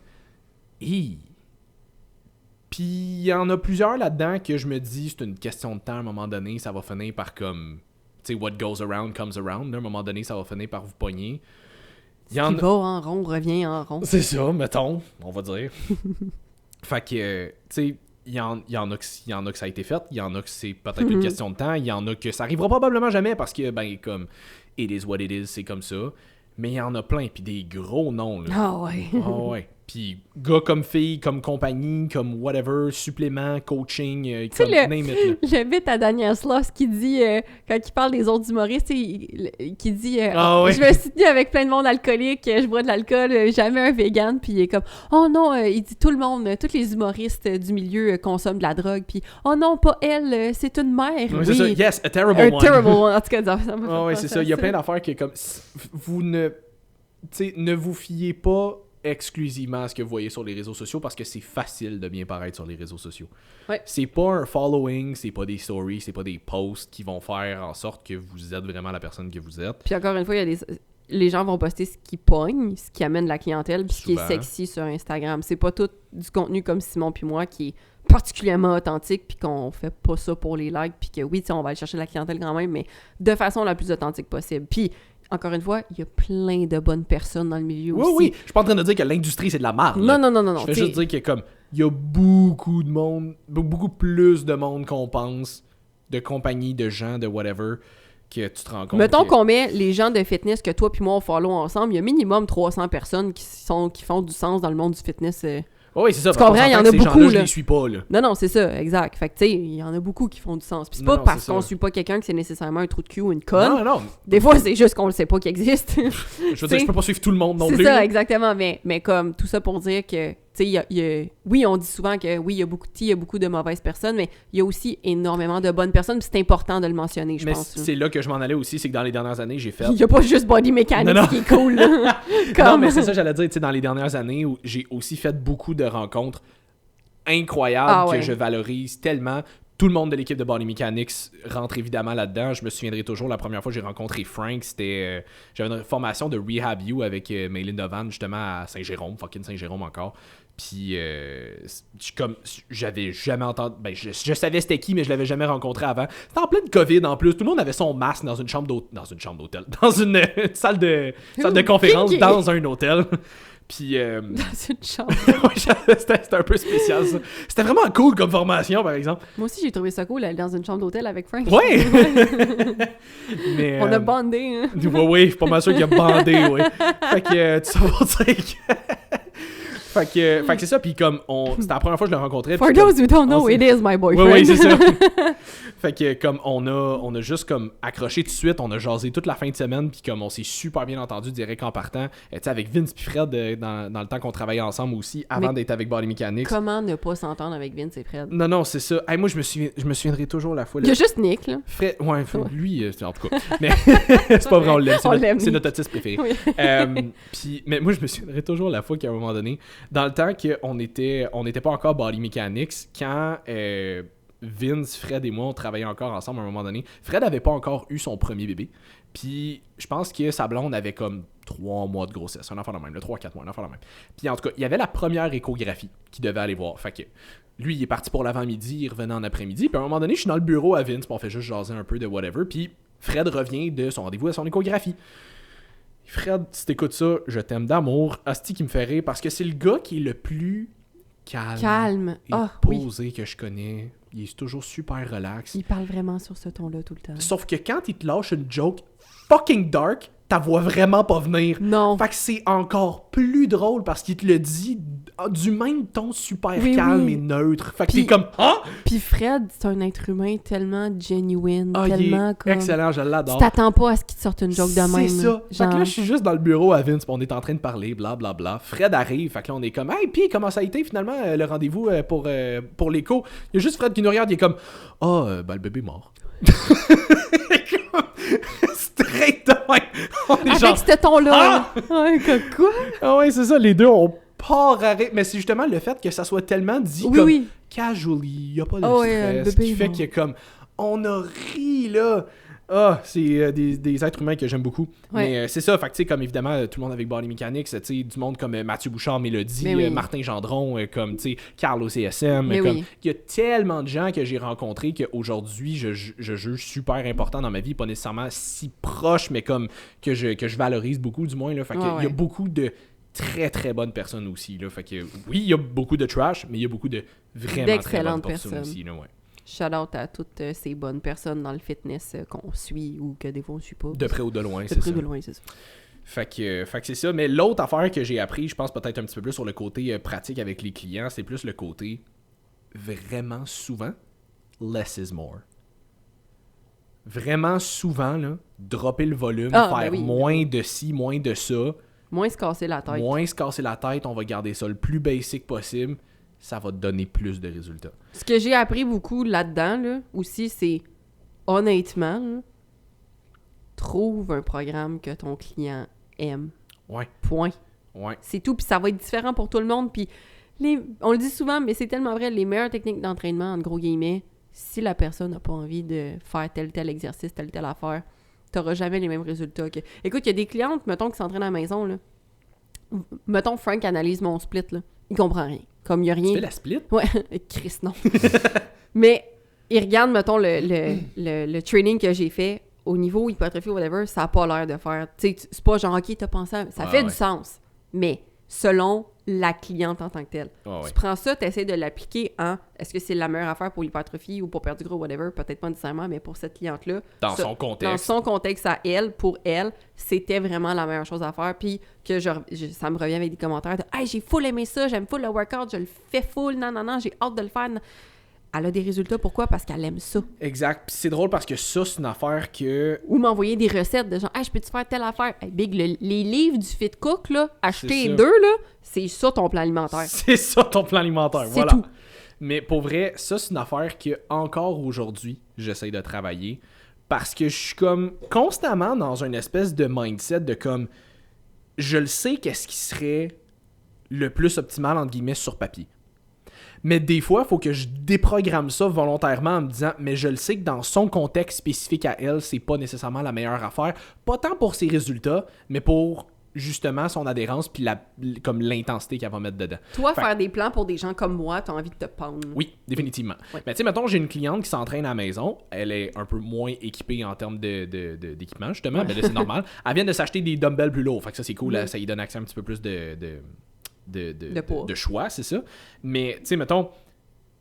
Hi. Puis il y en a plusieurs là-dedans que je me dis, c'est une question de temps, à un moment donné, ça va finir par comme, tu sais, what goes around comes around, là, à un moment donné, ça va finir par vous pogner. Ce qui va en rond revient en rond. C'est ça, mettons, on va dire. Fait que, tu sais, il y en a que ça a été fait, il y en a que c'est peut-être une question de temps, il y en a que ça arrivera probablement jamais parce que, ben, comme, it is what it is, c'est comme ça. Mais il y en a plein, puis des gros noms, là. Ah ouais. Ah ouais. Puis gars comme filles, comme compagnie, comme whatever, supplément, coaching, comme name it, là. Le bit à Daniel Sloss qui dit, quand il parle des autres humoristes, qui dit ouais. Je me suis tenu avec plein de monde alcoolique, je bois de l'alcool, jamais un vegan, puis il est comme oh non, il dit tout le monde, tous les humoristes du milieu consomment de la drogue, puis oh non, pas elle, c'est une mère. Oui, c'est ça, yes, a terrible one. A terrible one, en tout cas, ça me fait ouais, c'est ça, il y a plein d'affaires qui comme, vous ne vous fiez pas exclusivement à ce que vous voyez sur les réseaux sociaux parce que c'est facile de bien paraître sur les réseaux sociaux. Ouais. C'est pas un following, c'est pas des stories, c'est pas des posts qui vont faire en sorte que vous êtes vraiment la personne que vous êtes. Puis encore une fois, les gens vont poster ce qui pogne, ce qui amène la clientèle, puis ce qui est sexy sur Instagram. C'est pas tout du contenu comme Simon puis moi qui est particulièrement authentique, puis qu'on fait pas ça pour les likes, puis que oui, on va aller chercher la clientèle quand même, mais de façon la plus authentique possible. Puis encore une fois, il y a plein de bonnes personnes dans le milieu aussi. Oui, je suis pas en train de dire que l'industrie, c'est de la merde. Non. Je fais juste dire qu'il y a comme... Il y a beaucoup de monde, beaucoup plus de monde qu'on pense, de compagnies, de gens, de whatever, que tu te rends compte. Mettons qu'on met les gens de fitness que toi puis moi on follow ensemble, il y a minimum 300 personnes qui font du sens dans le monde du fitness. Oui, c'est ça. Tu comprends, il y en a beaucoup, là. Je les suis pas, là. Non, c'est ça, exact. Fait que, tu sais, il y en a beaucoup qui font du sens. Puis c'est pas parce qu'on suit pas quelqu'un que c'est nécessairement un trou de cul ou une conne. Non. Des fois, c'est juste qu'on le sait pas qu'il existe. Je veux dire, je peux pas suivre tout le monde non plus. C'est ça, exactement. Mais comme, tout ça pour dire que, tu sais, oui, on dit souvent que, oui, il y a beaucoup de mauvaises personnes, mais il y a aussi énormément de bonnes personnes, puis c'est important de le mentionner, je pense. Mais c'est là que je m'en allais aussi, c'est que dans les dernières années, j'ai fait... Il y a pas juste Body Mechanics qui est cool, là. Non, mais c'est ça, j'allais dire, tu sais, dans les dernières années, où j'ai aussi fait beaucoup de rencontres incroyables que je valorise tellement. Tout le monde de l'équipe de Body Mechanics rentre évidemment là-dedans. Je me souviendrai toujours, la première fois que j'ai rencontré Frank, c'était... j'avais une formation de Rehab You avec Maylin Dovan, justement, à Saint-Jérôme, fucking Saint-Jérôme encore. Puis, comme, j'avais jamais entendu... Ben, je savais c'était qui, mais je l'avais jamais rencontré avant. C'était en pleine COVID, en plus. Tout le monde avait son masque dans une chambre d'hôtel. Dans une salle de conférence, dans un hôtel. Puis... dans une chambre. C'était un peu spécial, ça. C'était vraiment cool comme formation, par exemple. Moi aussi, j'ai trouvé ça cool, aller dans une chambre d'hôtel avec Frank. Ouais! Mais, on a bandé, hein? Oui, je suis pas mal sûr qu'il a bandé, oui. Fait que, tu sais, pour dire que... Fait que c'est ça, puis comme c'était la première fois que je l'ai rencontré. For those who don't know, it is my boyfriend. Oui, c'est ça. Fait que comme on a juste comme accroché tout de suite, on a jasé toute la fin de semaine, puis comme on s'est super bien entendu direct en partant, tu sais, avec Vince puis Fred dans le temps qu'on travaillait ensemble aussi, avant d'être avec Body Mechanics. Comment ne pas s'entendre avec Vince et Fred? Non, c'est ça. Hey, moi, je me souviendrai toujours la fois. Il y a juste Nick, là. Fred, lui, en tout cas. Mais c'est pas vrai, on l'aime. C'est notre autiste préféré. Oui. Mais moi, je me souviendrai toujours la fois qu'à un moment donné, dans le temps qu'on n'était pas encore Body Mechanics, quand Vince, Fred et moi, on travaillait encore ensemble à un moment donné. Fred avait pas encore eu son premier bébé. Puis je pense que sa blonde avait comme 3 mois de grossesse, un enfant de même, 3-4 mois, un enfant de même. Puis en tout cas, il y avait la première échographie qu'il devait aller voir. Fait que lui, il est parti pour l'avant-midi, il revenait en après-midi. Puis à un moment donné, je suis dans le bureau à Vince, puis on fait juste jaser un peu de whatever. Puis Fred revient de son rendez-vous à son échographie. Fred, si t'écoutes ça, je t'aime d'amour. Asti qui me fait rire parce que c'est le gars qui est le plus calme et posé que je connais. Il est toujours super relax. Il parle vraiment sur ce ton-là tout le temps. Sauf que quand il te lâche une joke fucking dark, t'as vois vraiment pas venir. Non. Fait que c'est encore plus drôle parce qu'il te le dit du même ton super calme et neutre. Fait que t'es comme « Ah! » Puis Fred, c'est un être humain tellement genuine, tellement il est comme... excellent, je l'adore. Tu t'attends pas à ce qu'il te sorte une joke de même. C'est ça. Genre... Fait que là, je suis juste dans le bureau à Vince, pis on est en train de parler, blablabla. Bla, bla. Fred arrive, fait que là, on est comme « Hey, pis comment ça a été finalement le rendez-vous pour l'écho? » Il y a juste Fred qui nous regarde, il est comme « Ah, ben le bébé est mort. » Straight away. Avec genre... ce ton-là. Ah! Ouais, quoi? Ah ouais, c'est ça, les deux, on part à rire. Mais c'est justement le fait que ça soit tellement dit comme casually, il n'y a pas de stress, qui fait qu'il y a comme, on a ri là. Ah, c'est des êtres humains que j'aime beaucoup. Ouais. Mais c'est ça, fait que tu sais, comme évidemment, tout le monde avec Body Mechanics, tu sais, du monde comme Mathieu Bouchard, Mélodie, Martin Gendron, comme tu sais, Carl au CSM, comme il y a tellement de gens que j'ai rencontrés qu'aujourd'hui, je juge super important dans ma vie, pas nécessairement si proche, mais comme que je valorise beaucoup du moins, là. Fait que il y a beaucoup de très très bonnes personnes aussi, là. Fait que oui, il y a beaucoup de trash, mais il y a beaucoup de vraiment très bonnes personnes aussi, là, ouais. Shout-out à toutes ces bonnes personnes dans le fitness qu'on suit ou que des fois on suit pas. De près ou de loin, c'est ça. De près ou de loin, c'est ça. Fait que c'est ça. Mais l'autre affaire que j'ai appris, je pense peut-être un petit peu plus sur le côté pratique avec les clients, c'est plus le côté vraiment souvent, less is more. Vraiment souvent, là, dropper le volume, faire moins de ci, moins de ça. Moins se casser la tête. Moins se casser la tête, on va garder ça le plus basic possible. Ça va te donner plus de résultats. Ce que j'ai appris beaucoup là-dedans, là, aussi, c'est honnêtement, là, trouve un programme que ton client aime. Ouais. Point. Ouais. C'est tout, puis ça va être différent pour tout le monde. Puis on le dit souvent, mais c'est tellement vrai, les meilleures techniques d'entraînement, en gros guillemets, si la personne n'a pas envie de faire tel exercice, telle affaire, t'auras jamais les mêmes résultats. Écoute, il y a des clientes, mettons, qui s'entraînent à la maison, là. Mettons, Frank analyse mon split, là. Il comprend rien. Comme il y a rien. Tu fais la split? Ouais, Chris, non. Mais il regarde, mettons, le training que j'ai fait au niveau hypertrophie ou whatever, ça n'a pas l'air de faire. Tu sais, c'est pas genre, OK, t'as pensé à... Ça fait du sens. Mais selon la cliente en tant que telle. Tu prends ça, tu essaies de l'appliquer en est-ce que c'est la meilleure affaire pour l'hypertrophie ou pour perdre du gros, whatever, peut-être pas nécessairement, mais pour cette cliente-là. Dans son contexte à elle, pour elle, c'était vraiment la meilleure chose à faire. Puis que ça me revient avec des commentaires de hey, j'ai full aimé ça, j'aime full le workout, je le fais full, non, j'ai hâte de le faire. Elle a des résultats, pourquoi? Parce qu'elle aime ça. Exact. Puis c'est drôle parce que ça, c'est une affaire que... Ou m'envoyer des recettes de genre, hey, je peux-tu faire telle affaire? Hey, Big, les livres du Fit Cook, là, acheter 2, là, c'est ça ton plan alimentaire. C'est ça ton plan alimentaire, c'est voilà. Tout. Mais pour vrai, ça, c'est une affaire que encore aujourd'hui, j'essaye de travailler parce que je suis comme constamment dans une espèce de mindset de comme, je le sais qu'est-ce qui serait le plus optimal, entre guillemets, sur papier. Mais des fois, il faut que je déprogramme ça volontairement en me disant mais je le sais que dans son contexte spécifique à elle, c'est pas nécessairement la meilleure affaire. Pas tant pour ses résultats, mais pour justement son adhérence puis comme l'intensité qu'elle va mettre dedans. Toi, faire des plans pour des gens comme moi, t'as envie de te pendre. Oui, définitivement. Ouais. Mais tu sais, mettons, j'ai une cliente qui s'entraîne à la maison. Elle est un peu moins équipée en termes d'équipement, justement. Ouais. Ben là, c'est normal. Elle vient de s'acheter des dumbbells plus lourds. Fait que ça, c'est cool. Là, ça lui donne accès un petit peu plus de choix, c'est ça. Mais, tu sais, mettons,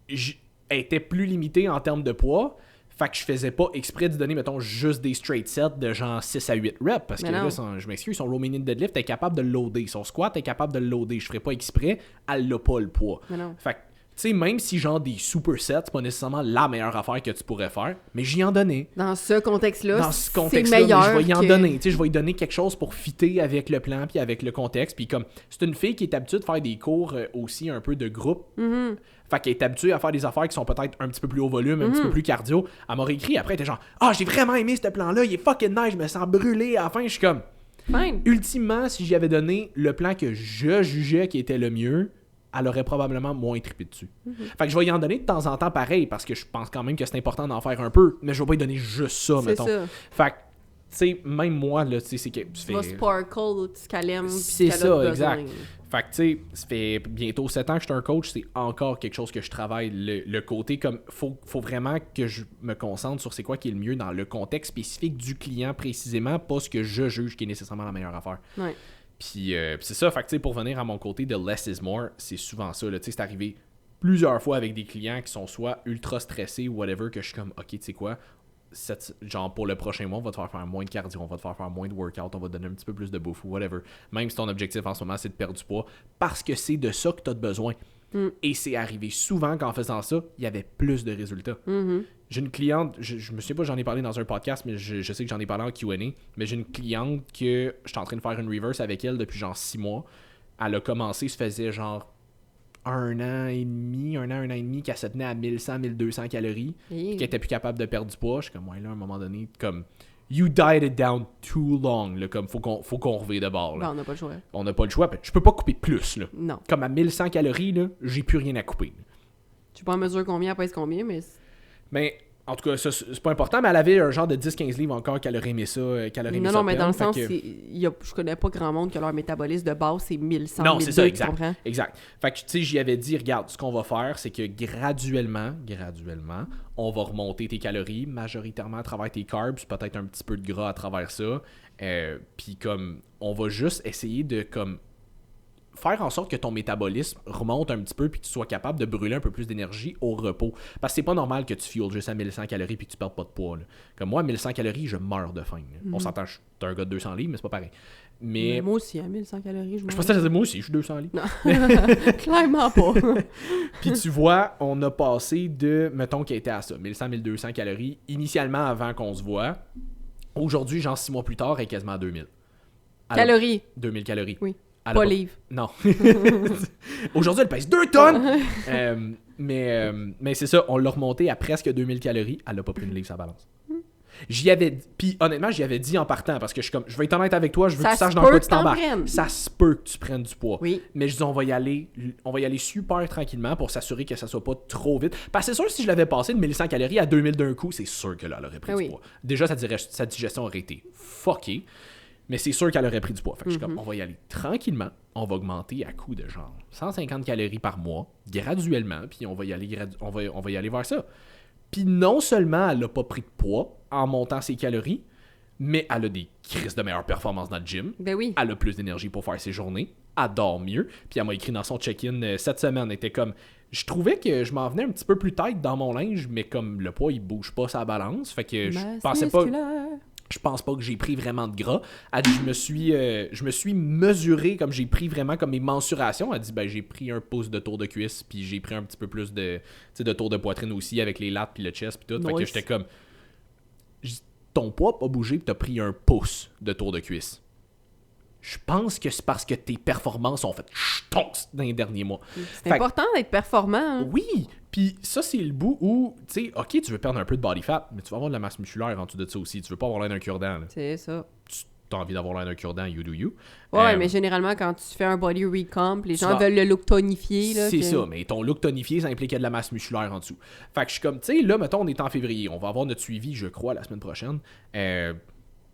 elle était plus limitée en termes de poids. Fait que je faisais pas exprès de donner, mettons, juste des straight sets de genre 6 à 8 reps. Parce que là, je m'excuse, son Romanian deadlift est capable de le loader. Son squat est capable de le loader. Je ferais pas exprès, elle l'a pas le poids. Fait que, tu sais, même si genre des supersets, c'est pas nécessairement la meilleure affaire que tu pourrais faire, mais j'y en donnais. Dans ce contexte-là, c'est meilleur. Je vais y en donner. Tu sais, je vais y donner quelque chose pour fitter avec le plan puis avec le contexte. Puis comme, c'est une fille qui est habituée de faire des cours aussi un peu de groupe. Mm-hmm. Fait qu'elle est habituée à faire des affaires qui sont peut-être un petit peu plus haut volume, un petit peu plus cardio. Elle m'a réécrit après, elle était genre « Ah, j'ai vraiment aimé ce plan-là, il est fucking nice, je me sens brûlé. » À la fin, je suis comme... Fine. Ultimement, si j'y avais donné le plan que je jugeais qui était le mieux, elle aurait probablement moins trippé dessus. Fait que je vais y en donner de temps en temps pareil, parce que je pense quand même que c'est important d'en faire un peu, mais je vais pas y donner juste ça, mettons. Ça. Fait que sais, même moi, là, tu sais, c'est que... Tu vas sparkle, tu calèmes, c'est puis ça, exact. Fait que, tu sais, ça fait bientôt 7 ans que je suis un coach, c'est encore quelque chose que je travaille. Le côté comme, faut vraiment que je me concentre sur c'est quoi qui est le mieux dans le contexte spécifique du client précisément, pas ce que je juge qui est nécessairement la meilleure affaire. Ouais. Puis c'est ça, fait que, tu sais, pour venir à mon côté de less is more, c'est souvent ça, là, tu sais, c'est arrivé plusieurs fois avec des clients qui sont soit ultra stressés ou whatever, que je suis comme, ok, tu sais quoi, genre pour le prochain mois, on va te faire moins de cardio, on va te faire moins de workout, on va te donner un petit peu plus de bouffe ou whatever. Même si ton objectif en ce moment c'est de perdre du poids, parce que c'est de ça que tu as besoin. Et c'est arrivé souvent qu'en faisant ça, il y avait plus de résultats. J'ai une cliente, je me souviens pas, j'en ai parlé dans un podcast, mais je sais que j'en ai parlé en Q&A, mais j'ai une cliente que je suis en train de faire une reverse avec elle depuis genre 6 mois. Elle a commencé, ça faisait genre un an et demi, qu'elle se tenait à 1100, 1200 calories, puis qu'elle était plus capable de perdre du poids. Je suis comme, ouais, là, à un moment donné, comme, you died it down too long, là, comme, faut qu'on revienne de bord, là. Ben, on n'a pas le choix. On n'a pas le choix, je peux pas couper plus, là. Non. Comme à 1100 calories, là, j'ai plus rien à couper. Je sais pas en mesure combien, elle pèse combien, mais... Mais, en tout cas, ça, c'est pas important, mais elle avait un genre de 10-15 livres encore qu'elle aurait aimé ça, Non, mais dans le sens, je connais pas grand monde que leur métabolisme de base, c'est 1100, non, 1200, c'est ça, exact. tu comprends? Exact. Fait que, tu sais, j'y avais dit, regarde, ce qu'on va faire, c'est que graduellement, on va remonter tes calories, majoritairement à travers tes carbs, peut-être un petit peu de gras à travers ça. Puis comme, on va juste essayer de, comme, faire en sorte que ton métabolisme remonte un petit peu puis que tu sois capable de brûler un peu plus d'énergie au repos. Parce que c'est pas normal que tu fuels juste à 1100 calories puis que tu perdes pas de poids. Là. Comme moi, à 1100 calories, je meurs de faim. On s'entend, je suis un gars de 200 livres, mais c'est pas pareil. Mais moi aussi, à 1100 calories, je pensais que ça disait moi aussi, je suis 200 livres. Non, clairement pas. Puis tu vois, on a passé de, mettons qu'elle était à ça, 1100-1200 calories, initialement avant qu'on se voit. Aujourd'hui, genre 6 mois plus tard, elle est quasiment à 2000. Alors, Calories. 2000 calories. Oui. Alors, pas livres. Non. Aujourd'hui, elle pèse 2 tonnes! Mais c'est ça, on l'a remonté à presque 2000 calories. Elle n'a pas pris une livre sa balance. Puis honnêtement, j'y avais dit en partant parce que je suis comme, je vais être honnête avec toi, je veux que tu saches dans quoi tu t'embarques. Ça se peut que tu prennes du poids. Oui. Mais je dis, on va y aller super tranquillement pour s'assurer que ça soit pas trop vite. Parce que c'est sûr, si je l'avais passé de 1100 calories à 2000 d'un coup, c'est sûr que là, elle aurait pris du poids. Déjà, sa digestion aurait été fuckée. Mais c'est sûr qu'elle aurait pris du poids. Fait que je suis comme, on va y aller tranquillement. On va augmenter à coup de genre 150 calories par mois, graduellement, puis on va y aller vers ça. Puis non seulement elle n'a pas pris de poids en montant ses calories, mais elle a des crises de meilleure performance dans le gym. Ben oui. Elle a plus d'énergie pour faire ses journées. Elle dort mieux. Puis elle m'a écrit dans son check-in cette semaine, elle était comme, je trouvais que je m'en venais un petit peu plus tête dans mon linge, mais comme le poids, il bouge pas sa balance. Fait que je pensais pas... Je pense pas que j'ai pris vraiment de gras. Elle dit, je me suis mesuré comme j'ai pris vraiment comme mes mensurations. Elle dit, ben j'ai pris 1 pouce de tour de cuisse, puis j'ai pris un petit peu plus de tour de poitrine aussi avec les lattes puis le chest puis tout. Nice. Fait que j'étais comme, ton poids n'a pas bougé puis t'as pris 1 pouce de tour de cuisse. Je pense que c'est parce que tes performances ont fait ch'tonks dans les derniers mois. C'est important d'être performant. Hein? Oui, puis ça, c'est le bout où, tu sais, OK, tu veux perdre un peu de body fat, mais tu vas avoir de la masse musculaire en dessous de ça aussi. Tu veux pas avoir l'air d'un cure-dent. Là. C'est ça. Tu as envie d'avoir l'air d'un cure-dent, you do you. Ouais, mais généralement, quand tu fais un body recomp, les gens veulent le look tonifié. Là, c'est ça, mais ton look tonifié, ça impliquait de la masse musculaire en dessous. Fait que je suis comme, tu sais, là, mettons, on est en février. On va avoir notre suivi, je crois, la semaine prochaine.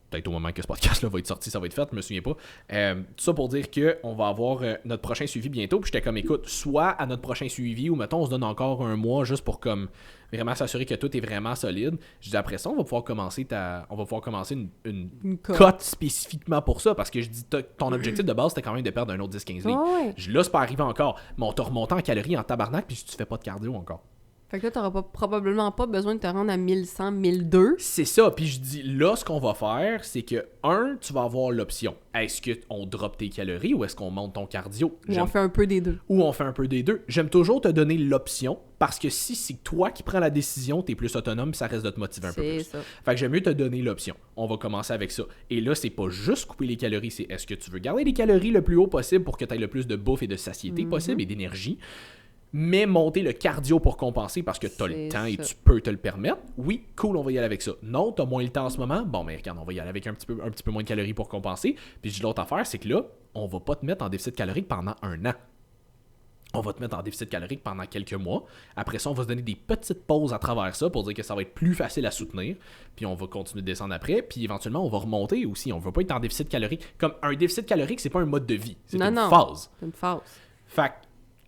Peut-être au moment que ce podcast-là va être sorti, ça va être fait, je me souviens pas. Tout ça pour dire qu'on va avoir notre prochain suivi bientôt. Puis j'étais comme, écoute, soit à notre prochain suivi, ou mettons, on se donne encore 1 mois juste pour comme vraiment s'assurer que tout est vraiment solide. Je dis, après ça, on va pouvoir commencer une cote spécifiquement pour ça. Parce que je dis, ton objectif de base, c'était quand même de perdre un autre 10-15 livres. Ouais. Là, c'est pas arrivé encore. Mais on t'a remonté en calories en tabarnak, puis tu fais pas de cardio encore. Fait que là, t'auras probablement pas besoin de te rendre à 1100, 1200. C'est ça. Puis je dis, là, ce qu'on va faire, c'est que, tu vas avoir l'option. Est-ce qu'on drop tes calories ou est-ce qu'on monte ton cardio? Ou on fait un peu des deux. J'aime toujours te donner l'option parce que si c'est toi qui prends la décision, t'es plus autonome, ça reste de te motiver un peu plus. Ça. Fait que j'aime mieux te donner l'option. On va commencer avec ça. Et là, c'est pas juste couper les calories, c'est est-ce que tu veux garder les calories le plus haut possible pour que tu aies le plus de bouffe et de satiété possible et d'énergie? Mais monter le cardio pour compenser parce que tu as le temps et tu peux te le permettre. Oui, cool, on va y aller avec ça. Non, tu as moins le temps en ce moment. Bon, mais regarde, on va y aller avec un petit peu moins de calories pour compenser. Puis l'autre affaire, c'est que là, on va pas te mettre en déficit calorique pendant 1 an. On va te mettre en déficit calorique pendant quelques mois. Après ça, on va se donner des petites pauses à travers ça pour dire que ça va être plus facile à soutenir. Puis on va continuer de descendre après. Puis éventuellement, on va remonter aussi. On ne va pas être en déficit calorique. Comme un déficit calorique, c'est pas un mode de vie. C'est une phase. C'est une phase. Fait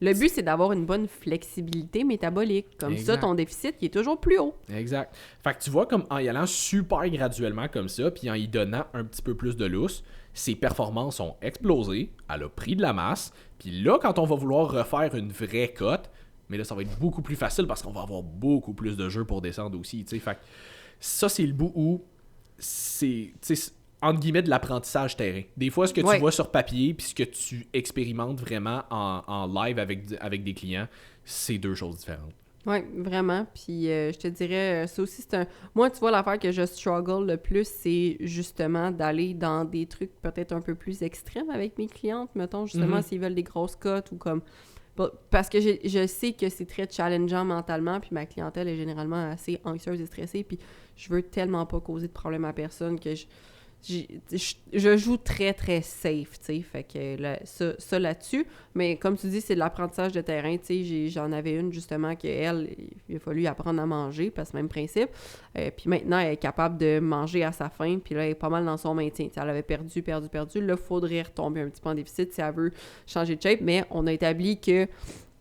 le but, c'est d'avoir une bonne flexibilité métabolique. Comme ça, ton déficit, il est toujours plus haut. Exact. Fait que tu vois, comme en y allant super graduellement comme ça, puis en y donnant un petit peu plus de lousse, ses performances ont explosé, elle a pris de la masse, puis là, quand on va vouloir refaire une vraie cote, mais là, ça va être beaucoup plus facile parce qu'on va avoir beaucoup plus de jeux pour descendre aussi, tu sais. Fait que ça, c'est le bout où c'est, entre guillemets, de l'apprentissage terrain. Des fois, ce que tu vois sur papier puis ce que tu expérimentes vraiment en live avec des clients, c'est deux choses différentes. Oui, vraiment. Puis je te dirais, ça aussi, c'est un... Moi, tu vois, l'affaire que je struggle le plus, c'est justement d'aller dans des trucs peut-être un peu plus extrêmes avec mes clientes, mettons, justement, s'ils veulent des grosses cotes ou comme... Parce que je sais que c'est très challengeant mentalement, puis ma clientèle est généralement assez anxieuse et stressée, puis je veux tellement pas causer de problème à personne que je joue très, très safe, tu sais, fait que ça là-dessus. Mais comme tu dis, c'est de l'apprentissage de terrain, tu sais, j'en avais une, justement, qu'elle, il a fallu apprendre à manger, parce que même principe. Puis maintenant, elle est capable de manger à sa faim, puis là, elle est pas mal dans son maintien. Tu sais, elle avait perdu. Là, il faudrait retomber un petit peu en déficit si elle veut changer de shape, mais on a établi qu'elle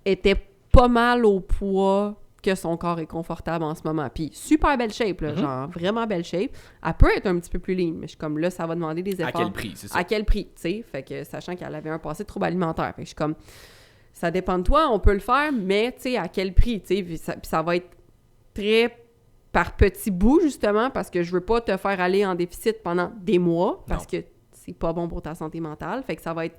était pas mal au poids que son corps est confortable en ce moment. Puis super belle shape, là, genre vraiment belle shape. Elle peut être un petit peu plus lean, mais je suis comme là, ça va demander des efforts. À quel prix, c'est ça? À quel prix, tu sais. Fait que sachant qu'elle avait un passé de trouble alimentaire. Fait que je suis comme, ça dépend de toi, on peut le faire, mais tu sais, à quel prix, tu sais. Puis ça va être très par petits bouts, justement, parce que je veux pas te faire aller en déficit pendant des mois, parce que c'est pas bon pour ta santé mentale. Fait que ça va être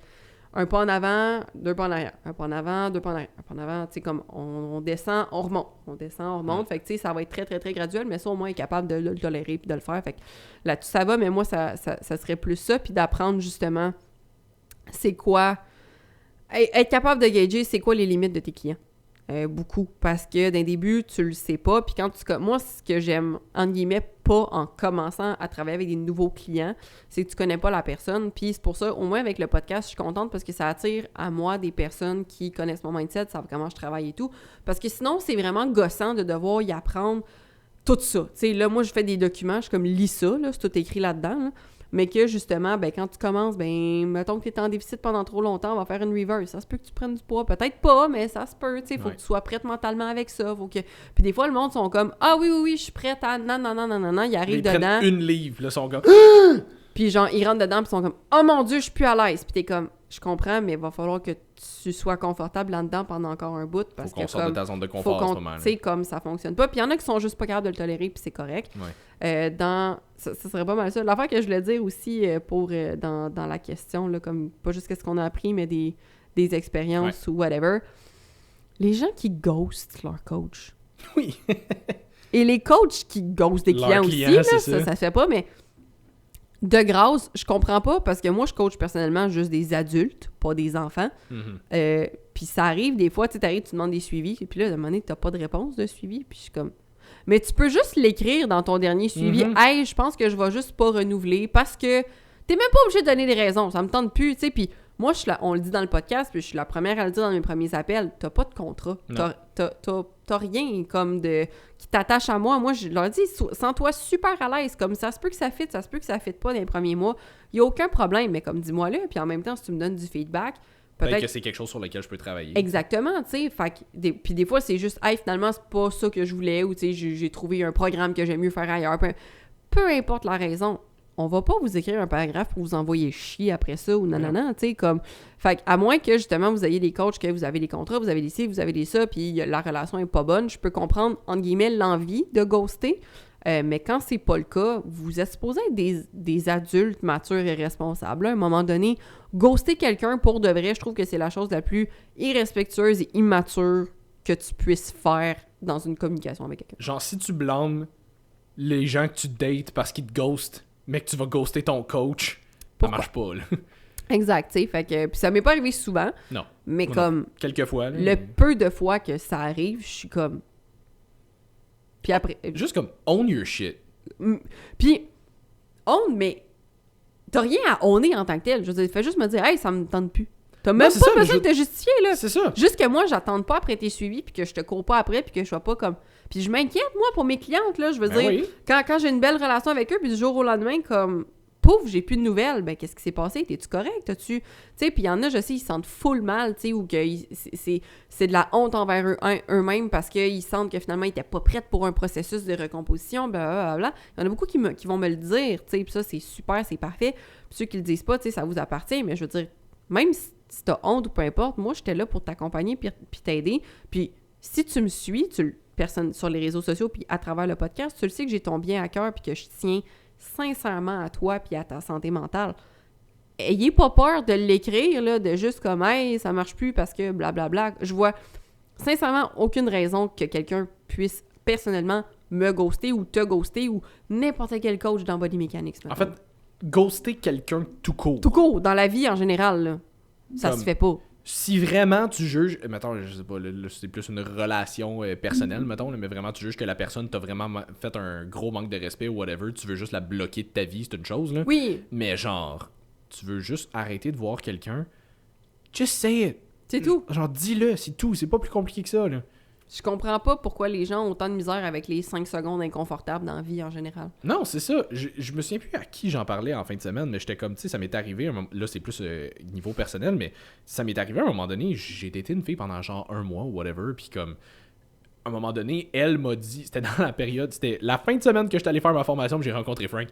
un pas en avant, deux pas en arrière. Un pas en avant, deux pas en arrière. Un pas en avant, tu sais, comme on descend, on remonte. On descend, on remonte. Fait que, tu sais, ça va être très, très, très graduel, mais ça, au moins, est capable de le tolérer puis de le faire. Fait que là-dessus, ça va, mais moi, ça serait plus ça, puis d'apprendre, justement, c'est quoi... Être capable de gager, c'est quoi les limites de tes clients. Beaucoup. Parce que d'un début, tu le sais pas. Puis quand moi, ce que j'aime, entre guillemets, pas en commençant à travailler avec des nouveaux clients, c'est que tu connais pas la personne. Puis c'est pour ça, au moins avec le podcast, je suis contente parce que ça attire à moi des personnes qui connaissent mon mindset, savent comment je travaille et tout. Parce que sinon, c'est vraiment gossant de devoir y apprendre tout ça. Tu sais, là, moi, je fais des documents, je suis comme, lis ça, là, c'est tout écrit là-dedans, là. Mais que, justement, ben quand tu commences, ben mettons que tu es en déficit pendant trop longtemps, on va faire une reverse. Ça se peut que tu prennes du poids. Peut-être pas, mais ça se peut, tu sais. Faut que tu sois prête mentalement avec ça. Puis des fois, le monde sont comme, « Ah oui, je suis prête à... Non. » Ils arrivent dedans. Ils prennent une livre, là, sont comme... Puis genre, ils rentrent dedans, puis ils sont comme, « Oh mon Dieu, je suis plus à l'aise. » Puis t'es comme, « Je comprends, mais il va falloir que tu sois confortable là-dedans pendant encore un bout. » Parce faut qu'on que sorte de ta zone de confort en ce moment. Tu sais, comme ça fonctionne pas. Puis il y en a qui sont juste pas capables de le tolérer, puis c'est correct. Ça serait pas mal ça. L'affaire que je voulais dire aussi dans la question, là, comme pas juste qu'est-ce qu'on a appris, mais des expériences ou whatever. Les gens qui ghostent leur coach. Oui. Et les coachs qui ghostent des clients aussi, là, ça se fait pas, mais de grâce, je comprends pas parce que moi, je coach personnellement juste des adultes, pas des enfants. Puis ça arrive des fois, tu t'arrives, tu demandes des suivis, et puis là, à un moment donné, t'as pas de réponse de suivi, puis je suis comme... Mais tu peux juste l'écrire dans ton dernier suivi. « Hey, je pense que je vais juste pas renouveler parce que t'es même pas obligé de donner des raisons. Ça me tente plus, tu sais. » Puis moi, on le dit dans le podcast, puis je suis la première à le dire dans mes premiers appels. T'as pas de contrat. T'as rien comme qui t'attache à moi. Moi, je leur dis, sens-toi super à l'aise. Comme ça se peut que ça fitte, ça se peut que ça fitte pas dans les premiers mois. Il y a aucun problème, mais comme dis-moi là. Puis en même temps, si tu me donnes du feedback, peut-être que c'est quelque chose sur lequel je peux travailler. Exactement, tu sais. Puis des fois, c'est juste, hey, finalement, c'est pas ça que je voulais, ou tu sais, j'ai trouvé un programme que j'aime mieux faire ailleurs. Peu importe la raison, on va pas vous écrire un paragraphe pour vous envoyer chier après ça ou nanana, tu sais, comme... Fait à moins que, justement, vous ayez des coachs, que vous avez des contrats, vous avez des ci, vous avez des ça, puis la relation est pas bonne, je peux comprendre, entre guillemets, l'envie de ghoster. Mais quand c'est pas le cas, vous êtes supposé être des adultes matures et responsables. À un moment donné, ghoster quelqu'un pour de vrai, je trouve que c'est la chose la plus irrespectueuse et immature que tu puisses faire dans une communication avec quelqu'un. Genre, si tu blâmes les gens que tu dates parce qu'ils te ghostent, mais que tu vas ghoster ton coach, ça marche pas, là. Exact, tu sais. Fait que, puis ça m'est pas arrivé souvent. Non. Mais comme... Quelques fois, là. Le peu de fois que ça arrive, je suis comme... Puis après... Juste comme own your shit. Puis, own, mais t'as rien à owner en tant que tel. Je veux dire, fais juste me dire, hey, ça me tente plus. T'as même c'est pas ça, besoin de te justifier, là. C'est ça. Juste que moi, j'attende pas après tes suivis, puis que je te cours pas après, puis que je sois pas comme... Puis je m'inquiète, moi, pour mes clientes, là. Je veux dire, Oui. quand j'ai une belle relation avec eux, puis du jour au lendemain, comme... Pouf, j'ai plus de nouvelles. Ben, qu'est-ce qui s'est passé? T'es-tu correct? Tu sais, puis il y en a, je sais, ils se sentent full mal, tu sais, ou que c'est de la honte envers eux-mêmes parce qu'ils sentent que finalement, ils étaient pas prêts pour un processus de recomposition, blablabla. Il y en a beaucoup qui vont me le dire, tu sais, puis ça, c'est super, c'est parfait. Puis ceux qui le disent pas, tu sais, ça vous appartient, mais je veux dire, même si t'as honte ou peu importe, moi, j'étais là pour t'accompagner puis t'aider. Puis si tu me suis, personne sur les réseaux sociaux puis à travers le podcast, tu le sais que j'ai ton bien à cœur puis que je tiens sincèrement à toi puis à ta santé mentale. Ayez pas peur de l'écrire, là, de juste comme « Hey, ça marche plus parce que blablabla ». Je vois sincèrement aucune raison que quelqu'un puisse personnellement me ghoster ou te ghoster ou n'importe quel coach dans Body Mechanics. En fait, ghoster quelqu'un tout court. Tout court, dans la vie en général, là, ça Comme... se fait pas. Si vraiment tu juges, mettons, je sais pas, là, c'est plus une relation personnelle, mettons, là, mais vraiment tu juges que la personne t'a vraiment fait un gros manque de respect ou whatever, tu veux juste la bloquer de ta vie, c'est une chose, là. Oui. Mais genre, tu veux juste arrêter de voir quelqu'un, just say it. C'est tout. Genre, dis-le, c'est tout, c'est pas plus compliqué que ça, là. Je comprends pas pourquoi les gens ont autant de misère avec les 5 secondes inconfortables dans la vie en général. Non, c'est ça. Je me souviens plus à qui j'en parlais en fin de semaine, mais j'étais comme, tu sais, ça m'est arrivé, là c'est plus niveau personnel, mais ça m'est arrivé à un moment donné, j'ai daté une fille pendant genre 1 mois ou whatever, puis comme, à un moment donné, elle m'a dit, c'était dans la période, c'était la fin de semaine que j'étais allé faire ma formation, puis j'ai rencontré Frank.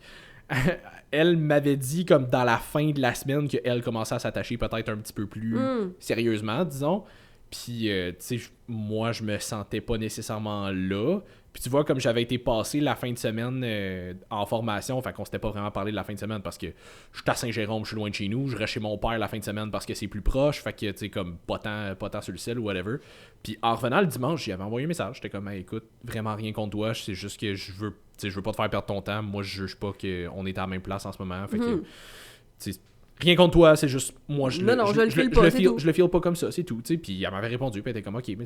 Elle m'avait dit, comme dans la fin de la semaine, qu'elle commençait à s'attacher peut-être un petit peu plus sérieusement, disons. Puis, tu sais, moi, je me sentais pas nécessairement là. Puis, tu vois, comme j'avais été passé la fin de semaine en formation, fait qu'on s'était pas vraiment parlé de la fin de semaine parce que je suis à Saint-Jérôme, je suis loin de chez nous. Je reste chez mon père la fin de semaine parce que c'est plus proche. Fait que, tu sais, comme pas tant sur le ciel ou whatever. Puis, en revenant le dimanche, j'y avais envoyé un message. J'étais comme, hey, écoute, vraiment rien contre toi. C'est juste que je veux pas te faire perdre ton temps. Moi, je juge pas qu'on est à la même place en ce moment. Fait que, tu sais, rien contre toi, c'est juste moi je le feel pas comme ça, c'est tout, tu sais. Puis elle m'avait répondu, puis elle était comme OK, mais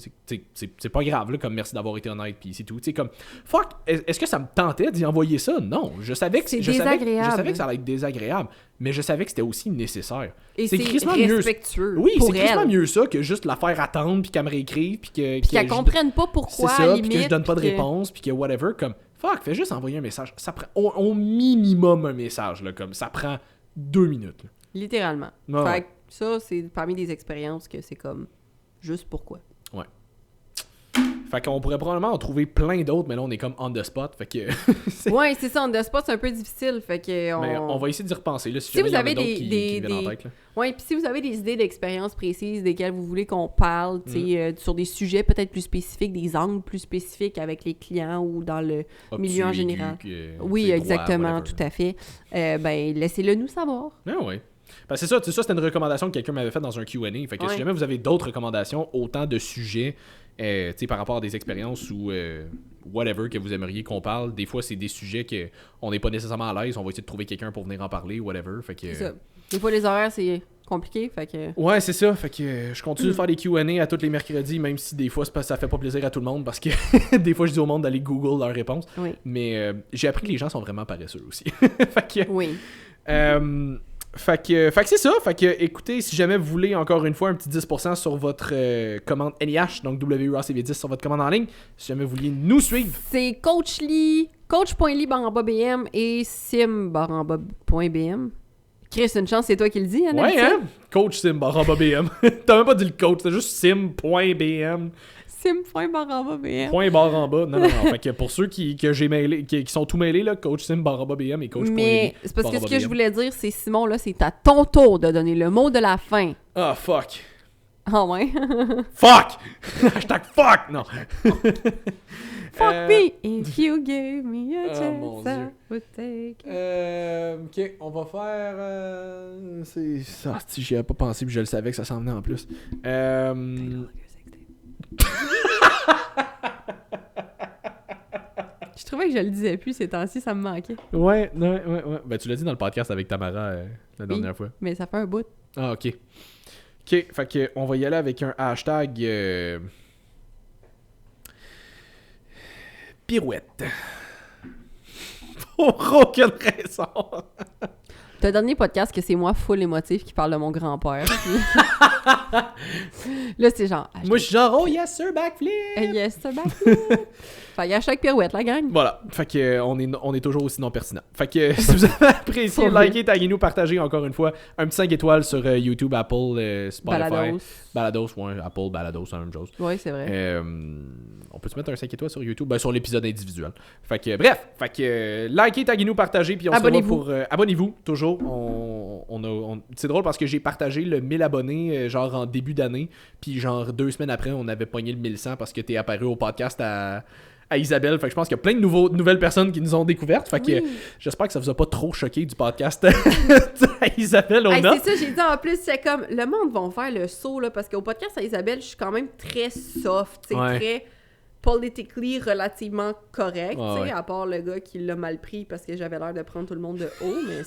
c'est pas grave là, comme merci d'avoir été honnête, puis c'est tout, tu sais, comme fuck, est-ce que ça me tentait d'y envoyer ça? Non, je savais que je savais que ça allait être désagréable, mais je savais que c'était aussi nécessaire. Et c'est respectueux. Oui, pour c'est quasiment mieux ça que juste la faire attendre puis qu'elle me réécrive puis qu'elle comprenne pas pourquoi, c'est ça, limite, puis que je donne pas de réponse puis que whatever, comme fuck, fais juste envoyer un message. Ça prend au minimum un message là, comme ça prend 2 minutes. Là. Littéralement. Ah, fait que ça, c'est parmi des expériences que c'est comme juste pourquoi. Ouais. Fait qu'on pourrait probablement en trouver plein d'autres, mais là, on est comme on the spot. Fait que. Ouais, c'est ça, on the spot, c'est un peu difficile. Fait que mais on va essayer d'y repenser, là, si vous jamais avez il y en a d'autres qui viennent en tête. Là. Ouais, puis si vous avez des idées d'expériences précises desquelles vous voulez qu'on parle, tu sais, sur des sujets peut-être plus spécifiques, des angles plus spécifiques avec les clients ou dans le milieu en général. Oui, exactement, tout à fait. Ben, laissez-le nous savoir. Ah ouais. Ben c'est ça, c'était une recommandation que quelqu'un m'avait faite dans un Q&A. Fait que si jamais vous avez d'autres recommandations, autant de sujets, par rapport à des expériences ou whatever que vous aimeriez qu'on parle, des fois c'est des sujets qu'on n'est pas nécessairement à l'aise, on va essayer de trouver quelqu'un pour venir en parler, whatever. Fait que, c'est ça. Des fois les horaires c'est compliqué, fait que... Ouais, c'est ça, fait que je continue de faire des Q&A à tous les mercredis, même si des fois ça fait pas plaisir à tout le monde parce que des fois je dis au monde d'aller Google leurs réponses. Oui. Mais j'ai appris que les gens sont vraiment paresseux aussi. Fait que... Oui. Fait que c'est ça. Fait que écoutez, si jamais vous voulez encore une fois un petit 10% sur votre commande NIH, donc WUACV10 sur votre commande en ligne, si jamais vous vouliez nous suivre. C'est Coach.ly /BM et sim/BM. Chris, une chance, c'est toi qui le dis, hein? Ouais, hein? Coach sim/BM. T'as même pas dit le coach, c'est juste sim.bm. Sim.BM. Point barre en bas. Non. Fait que pour ceux que j'ai mailé, qui sont tout mêlés, là, coach sim/BM et coach. Mais c'est parce que ce que je voulais dire, c'est Simon, là, c'est à ton tour de donner le mot de la fin. Ah, fuck. Ah ouais? Fuck! Hashtag fuck! Non. Fuck me if you gave me a chance I would take it. Ok, on va faire... c'est ça, si j'y avais pas pensé puis je le savais que ça s'en venait en plus. Je trouvais que je le disais plus ces temps-ci, ça me manquait. Ouais. Ben, tu l'as dit dans le podcast avec Tamara la dernière fois. Mais ça fait un bout. Ah, ok. Ok, fait que on va y aller avec un hashtag pirouette. Pour aucune raison. T'as un dernier podcast que c'est moi full émotif qui parle de mon grand-père. Là, c'est genre... Moi, je suis genre, oh yes sir, backflip! Yes, sir, backflip! Fait qu'il y a chaque pirouette, la gang. Voilà. Fait que on est toujours aussi non pertinent. Fait que si vous avez apprécié, likez, taguez-nous, partagez encore une fois. Un petit 5 étoiles sur YouTube, Apple, Spotify. Balados, ouais, Apple, Balados, c'est la même chose. Oui, c'est vrai. On peut se mettre un 5 étoiles sur YouTube? Ben, sur l'épisode individuel. Fait que, bref. Fait que, likez, taguez-nous, partagez, puis on se revoit pour... abonnez-vous, toujours. C'est drôle parce que j'ai partagé le 1000 abonnés, genre en début d'année, puis genre 2 semaines après, on avait pogné le 1100 parce que t'es apparu au podcast à Isabelle. Fait que je pense qu'il y a plein de nouvelles personnes qui nous ont découvertes. Fait que j'espère que ça vous a pas trop choqué du podcast à Isabelle. C'est ça, j'ai dit en plus, c'est comme le monde va faire le saut là, parce qu'au podcast à Isabelle, je suis quand même très soft, très politically relativement correct, à part le gars qui l'a mal pris parce que j'avais l'air de prendre tout le monde de haut, mais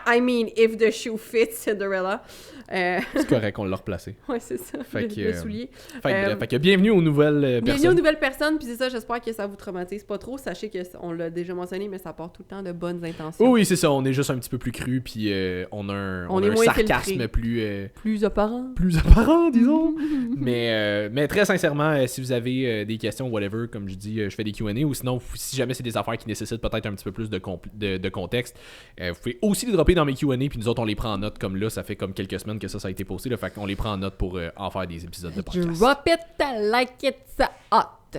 I mean, if the shoe fits, Cinderella. C'est correct, on l'a replacé. Ouais, c'est ça, fait le soulier. Fait que bienvenue aux nouvelles personnes. Bienvenue aux nouvelles personnes, puis c'est ça, j'espère que ça vous traumatise pas trop. Sachez qu'on l'a déjà mentionné, mais ça part tout le temps de bonnes intentions. Oui, c'est ça, on est juste un petit peu plus cru, puis on a un sarcasme plus apparent. Plus apparent, disons. mais très sincèrement, si vous avez des questions, whatever, comme je dis, je fais des Q&A, ou sinon, si jamais c'est des affaires qui nécessitent peut-être un petit peu plus de contexte, vous pouvez aussi les dropper dans mes Q&A, puis nous autres, on les prend en note, comme là, ça fait comme quelques semaines que ça a été posté, là, fait qu'on les prend en note pour en faire des épisodes de podcast. Drop it like it's hot.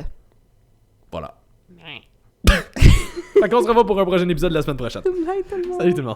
Voilà. Fait qu'on se revoit pour un prochain épisode la semaine prochaine. Bye tout le monde. Salut tout le monde.